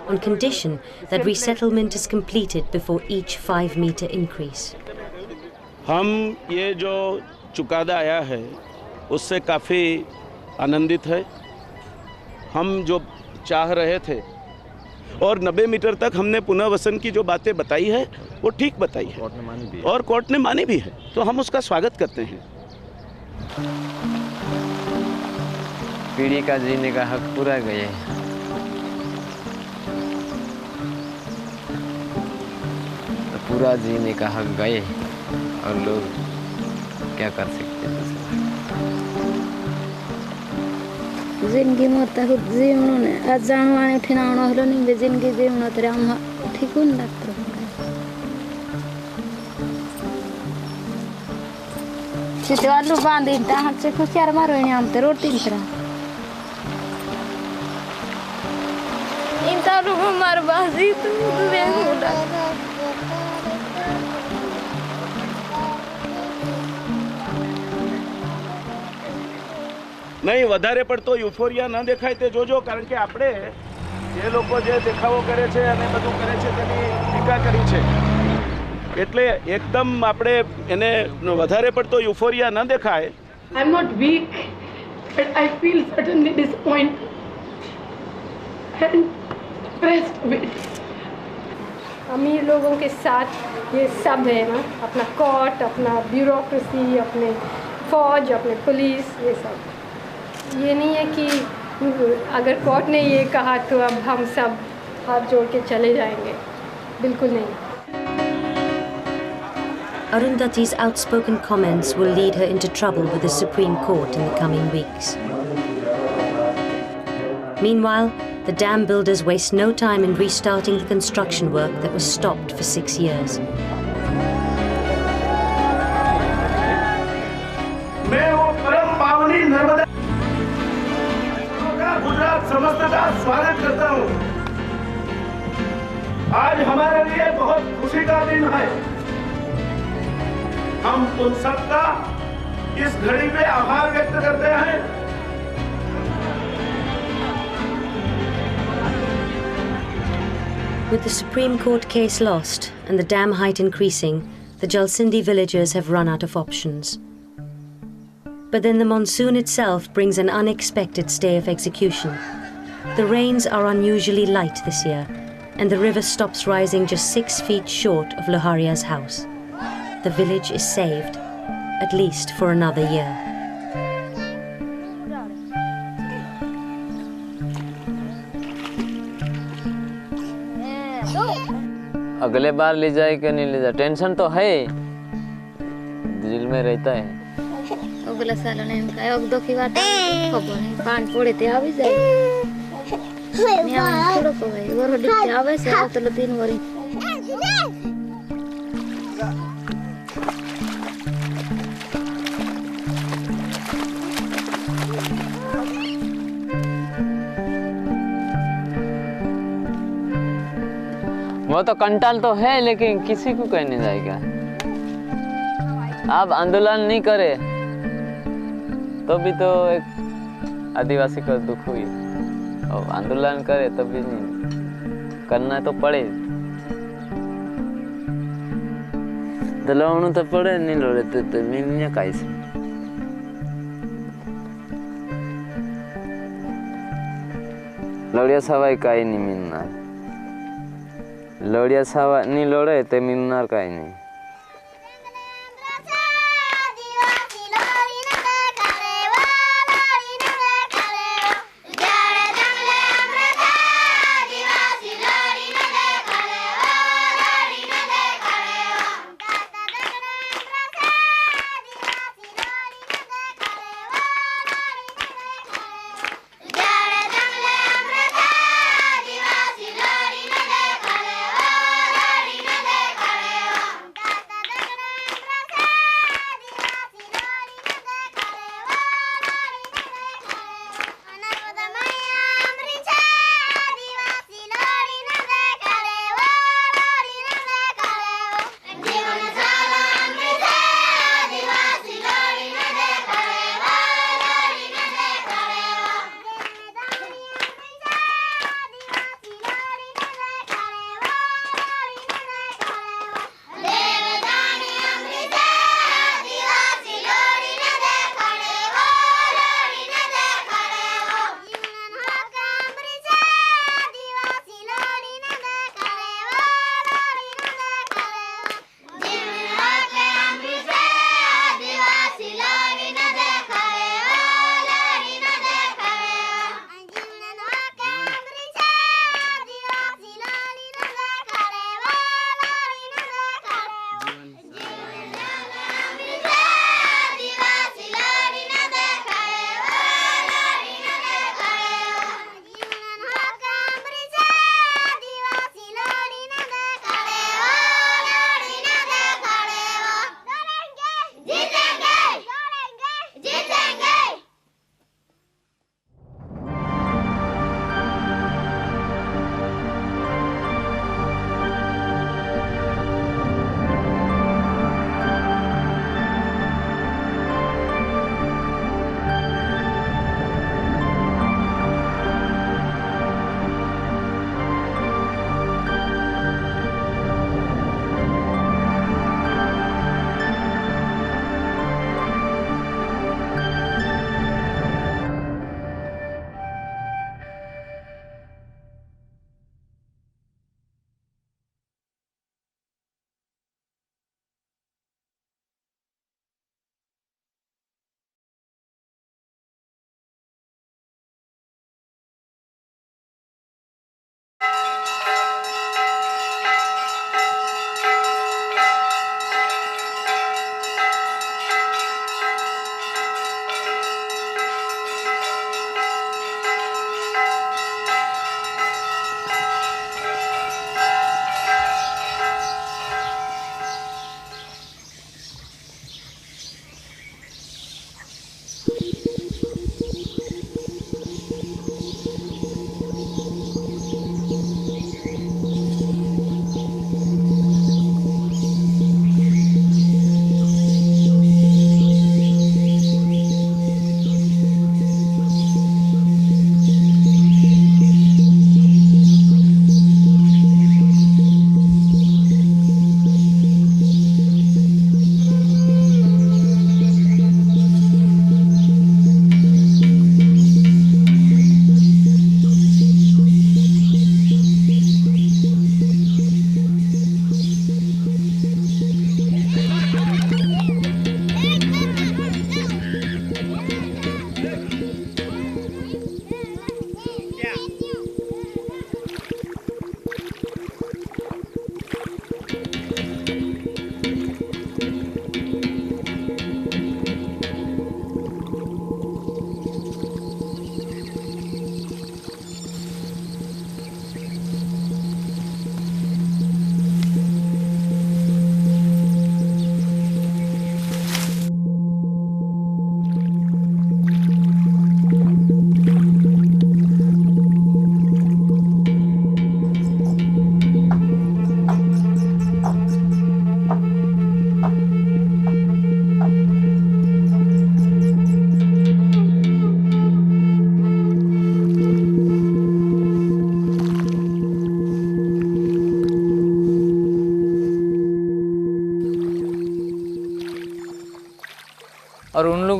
on condition that resettlement is completed before each 5-meter increase. हम ये जो चुकादा आया है उससे काफ़ी आनंदित है. हम जो चाह रहे थे और 90 मीटर तक हमने पुनर्वसन की जो बातें बताई है वो ठीक बताई है और कोर्ट ने मानी भी है, तो हम उसका स्वागत करते हैं. पीढ़ी का जीने का हक पूरा गए. तो पूरा जीने का हक गए और लोग क्या कर सकते हैं. जिंदगी में तो जीवन ने आज जानवाने ठिनावना हलो नहीं बे जिंदगी जीवन तेरे हम ठीक हो ना तो चितवालू बांधे ताहट से कुछ यार मारो इन्हें हम तेरे रोटी तरह इन तारू मार बाजी तू बेहुदा નહીં, વધારે પડતો યુફોરિયા ન દેખાય તે જોજો, કારણ કે આપણે જે લોકો જે દેખાવો કરે છે અને બધું કરે છે તેની ટીકા કરી છે, એટલે એકદમ આપણે એને વધારે પડતો યુફોરિયા ન દેખાય. I'm not weak, but I feel certainly disappointed and pressed with. अमीर लोगों के साथ ये सब है ना, अपना कोर्ट, अपना ब्यूरोक्रेसी, अपने फौज, अपने पुलिस, ये सब. ये नहीं है कि अगर कोर्ट ने ये कहा तो अब हम सब हाथ जोड़ के चले जाएंगे, बिल्कुल नहीं. Arundhati's outspoken comments will lead her into trouble with the Supreme Court in the coming weeks. Meanwhile, the dam builders waste no time in restarting the construction work that was stopped for 6 years. Gujarat समस्त का स्वागत करता हूँ. आज हमारे लिए बहुत खुशी का दिन है. हम उन सबका इस घड़ी में आभार व्यक्त करते हैं। With the Supreme Court case lost and the dam height increasing, the Jalsindi villagers have run out of options. But then the monsoon itself brings an unexpected stay of execution. The rains are unusually light this year, and the river stops rising just 6 feet short of Loharia's house. The village is saved, at least for another year. अगले बार ले जाए कि नहीं ले जाए, tension तो है, दिल में रहता है। अगला साल नहीं का एक दो की बात खबर है, पान पड़े थे अभी जाए मैं थोड़ा को भाई और डिट आवे से तो 3 वरी वो तो कंटाल तो है, लेकिन किसी को कहने जाएगा। आप आंदोलन नहीं करे तो भी तो एक आदिवासी का दुख हुई, और आंदोलन करे तब भी नहीं, करना तो पड़े। दलावनु तो पड़े, नहीं लोड़े तो मिलने कैसे। लौड़िया सवाई का ही नहीं मिलना, लौड़िया सवा नहीं लोड़े तो मिलना का ही नहीं।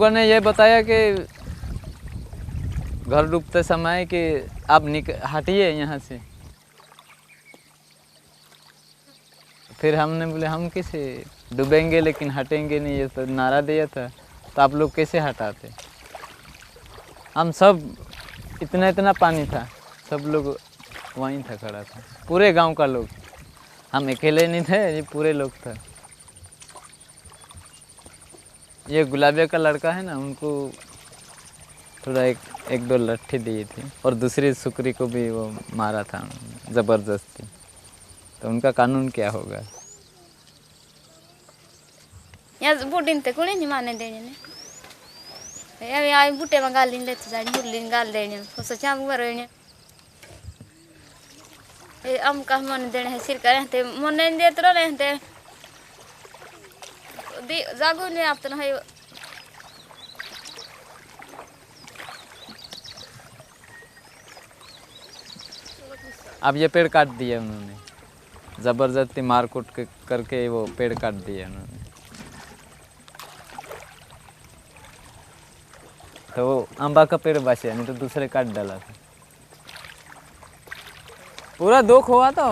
लोगों ने ये बताया कि घर डूबते समय कि आप हटिए यहाँ से। फिर हमने बोले हम कैसे डूबेंगे लेकिन हटेंगे नहीं, ये तो नारा दिया था, तो आप लोग कैसे हटाते। हम सब इतना पानी था, सब लोग वहीं था, खड़ा था, पूरे गांव का लोग, हम अकेले नहीं थे, ये पूरे लोग था। ये गुलाबिया का लड़का है ना, उनको थोड़ा एक दो लट्ठी दी थी और दूसरी सुकरी को भी वो मारा था ज़बरदस्ती। तो उनका कानून क्या होगा। यार बुढ़ीन ते कोणी नहीं माने देने ने यार आई बुटे में गाल दिन लेते जानी बुढ़ीन गाल देने तो सोचा वो रहने ए हम का मन देने है सिर करे ते मन नहीं देते रहते जागो नहीं आप तो है। अब ये पेड़ काट दिए उन्होंने, ज़बरदस्ती मारकूट करके वो पेड़ काट दिए उन्होंने। तो वो आंबा का पेड़ बचा, नहीं तो दूसरे काट डाला था। पूरा दुख हुआ था,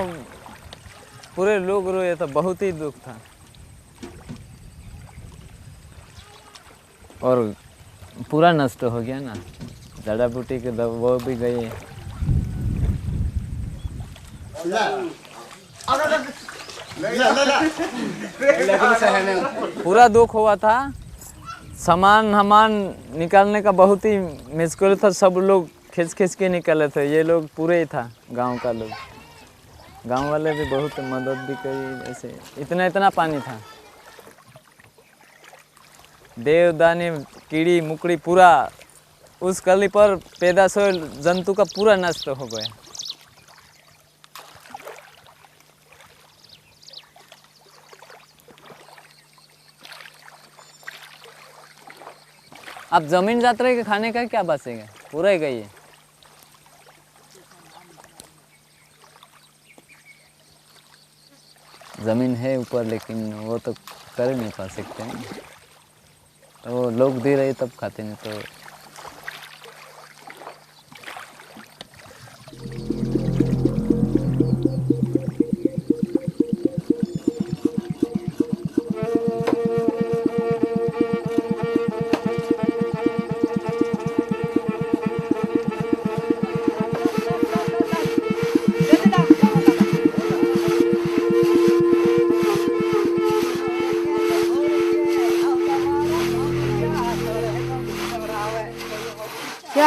पूरे लोग रोए, तो बहुत ही दुख था। और पूरा नष्ट हो गया ना, जड़ा बूटी के वो भी गई। पूरा दुख हुआ था, सामान हमान निकालने का बहुत ही मुश्किल था, सब लोग खींच के निकाले थे। ये लोग पूरे ही था, गांव का लोग, गांव वाले भी बहुत मदद भी करी। ऐसे इतना पानी था, देवदानी कीड़ी मुकड़ी पूरा उस कली पर पैदा से जंतु का पूरा नष्ट हो गया। अब जमीन जात रहे के खाने का क्या बचेगा, पूरा ही गई है। जमीन है ऊपर, लेकिन वो तो कर नहीं पा सकते हैं, तो लोग दे रहे तब खाते नहीं। तो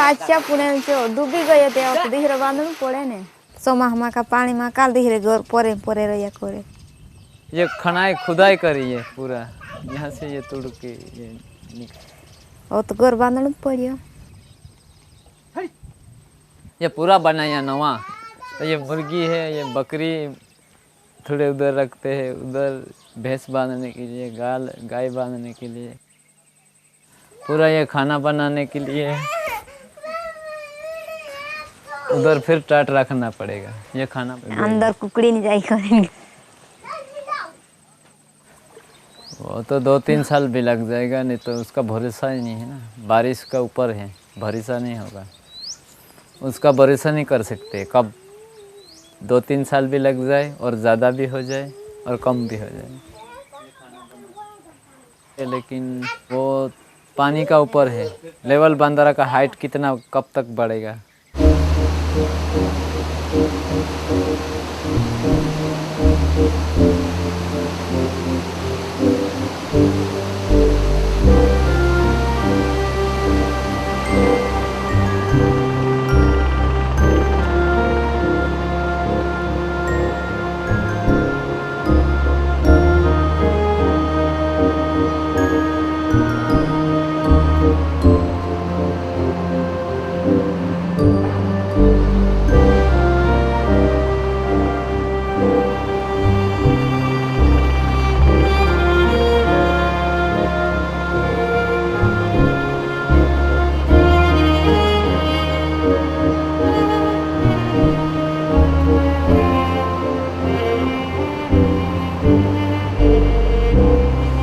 अच्छा पुणे डूबी गए थे, दिहरे बांधन पड़े ने सोमा का पानी में काल दिहरे घर परे परे रहिया करे। ये खनाई खुदाई करी है पूरा, यहाँ से ये तोड़ के ये और तो घर बांधन पड़ियो। ये पूरा बनाया नवा। तो ये मुर्गी है, ये बकरी थोड़े उधर रखते हैं, उधर भैंस बांधने के लिए, गाय बांधने के लिए, पूरा ये खाना बनाने के लिए। उधर फिर टाट रखना पड़ेगा, ये खाना अंदर कुकड़ी नहीं जाई करेंगे। वो तो 2-3 साल भी लग जाएगा, नहीं तो उसका भरोसा ही नहीं है ना। बारिश का ऊपर है, भरोसा नहीं होगा, उसका भरोसा नहीं कर सकते। कब 2-3 साल भी लग जाए और ज़्यादा भी हो जाए और कम भी हो जाए। लेकिन वो पानी का ऊपर है, लेवल बंदरा का हाइट कितना कब तक बढ़ेगा।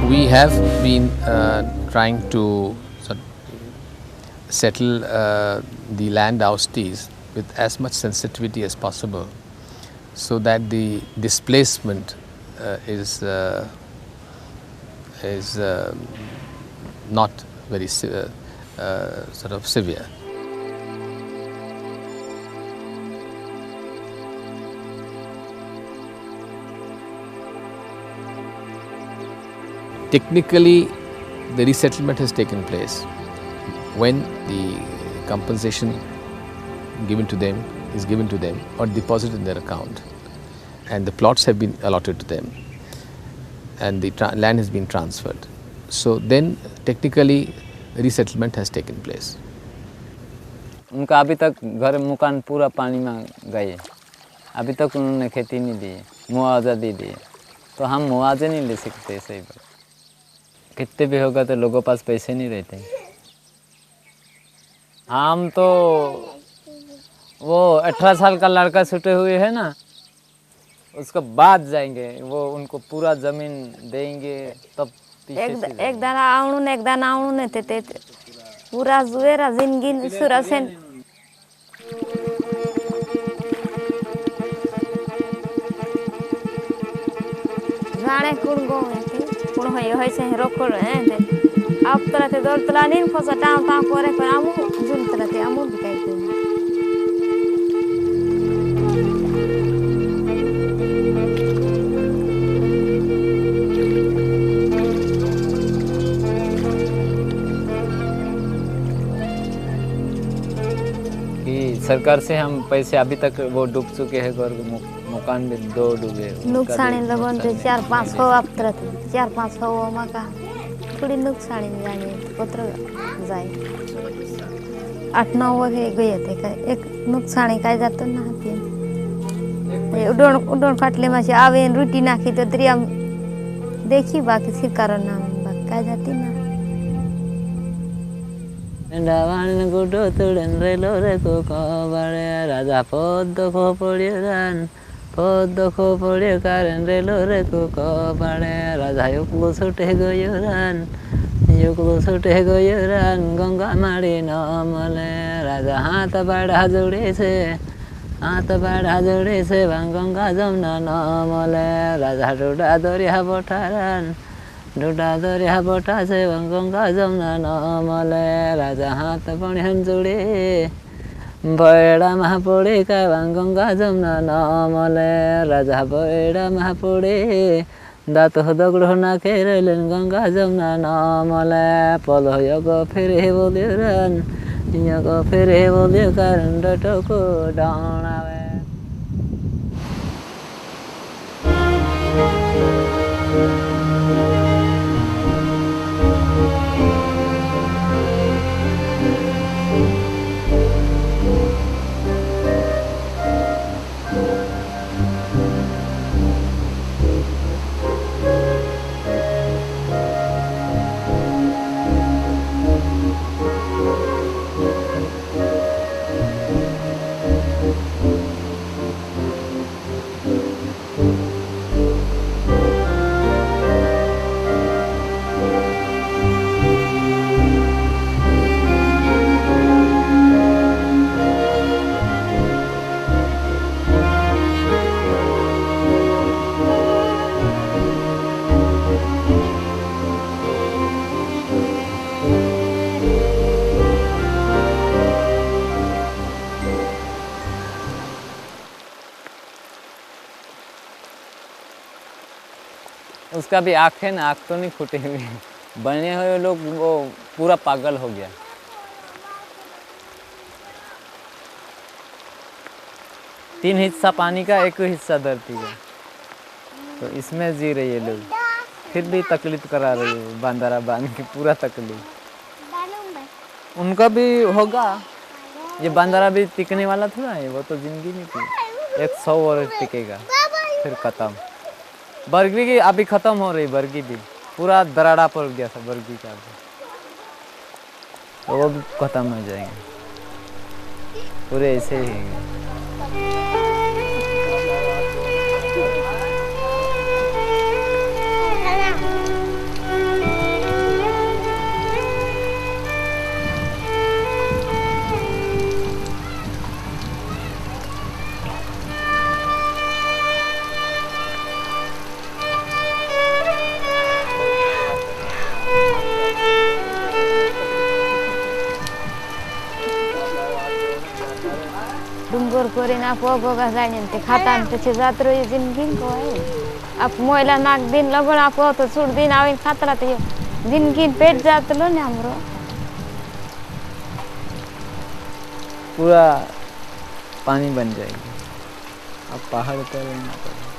We have been trying to sort settle the land ousties with as much sensitivity as possible, so that the displacement is not very sort of severe. Technically, the resettlement has taken place when the compensation given to them is given to them or deposited in their account, and the plots have been allotted to them, and the land has been transferred. So then technically resettlement has taken place. उनका अभी तक घर मकान पूरा पानी में गए, अभी तक उन्होंने खेती नहीं दी, मुआवजा दे दिए, तो हम मुआवजे नहीं ले सकते। सही बात, कितने भी होगा तो लोगों पास पैसे नहीं रहते। हम तो वो 18 साल का लड़का छूटे हुए है ना, उसके बाद जाएंगे, वो उनको पूरा जमीन देंगे तब एक दाना आवणू ने ते पूरा जुएरा जिंदगी सुरसेन जाने कुण गो कुण होय से रोकोड़ है आप तरह ते दौड़ तला नहीं फसा टाव टाव करे पर आमू जुल तरह ते आमू बिकाई थे। सरकार से हम पैसे अभी तक वो डूब चुके हैं और मकान भी 2 डूबे। नुकसान लगन थे 4-5 आप तरह थे 4-5 मका थोड़ी नुकसान जाने पत्र जाए 8-9 वगे गए थे का एक नुकसान काय जातो ना ते उडोन फाटले मासे आवे रोटी नाखी तो तरी हम देखी बाकी सरकार नाम काय जाती ना Dawan gudo tulen relo reko kabare raja poddo ko podiran poddo ko podikaran relo reko kabare raja yuklu sute goyoran ganga mari namale raja hath bada jode se ganga jamna namale raja duda doriya botaran DUDA दरिया बोटा से गंगा जमुना नमले राजा हाथ बणिहन जोड़े बड़ा महापोड़े का गंगा जमुना नमले राजा बड़ा महापोड़े दात दगड़ ना खेरलन गंगा जमुना नमले पल योग फेरे बोलियरन योग फेरे बोलिय कारण डटको डाणावे। उसका भी आँख है ना, आँख तो नहीं फूटे हुए, बने हुए लोग वो पूरा पागल हो गया। तीन हिस्सा पानी का, एक हिस्सा धरती का, तो इसमें जी रही है लोग, फिर भी तकलीफ करा रही है बांधारा बांध के, पूरा तकलीफ। उनका भी होगा, ये बांधारा भी टिकने वाला थोड़ा है, वो तो जिंदगी नहीं थी, 100 वर्ष टिकेगा फिर खत्म। बरगी की अभी खत्म हो रही, बरगी भी पूरा दराड़ा पड़ गया था बरगी का, तो वो भी खत्म हो जाएंगे, पूरे ऐसे ही है। गोर कोरी ना पोगोगा जाने ते खाता न ते जात्रो ये जिंदगी को है अब मोइला नाक दिन लगन आप तो छुट दिन आवे खतरा ते जिंदगी पेट जात लो ने हमरो पूरा पानी बन जाएगी अब पहाड़ पर रहना पड़ेगा।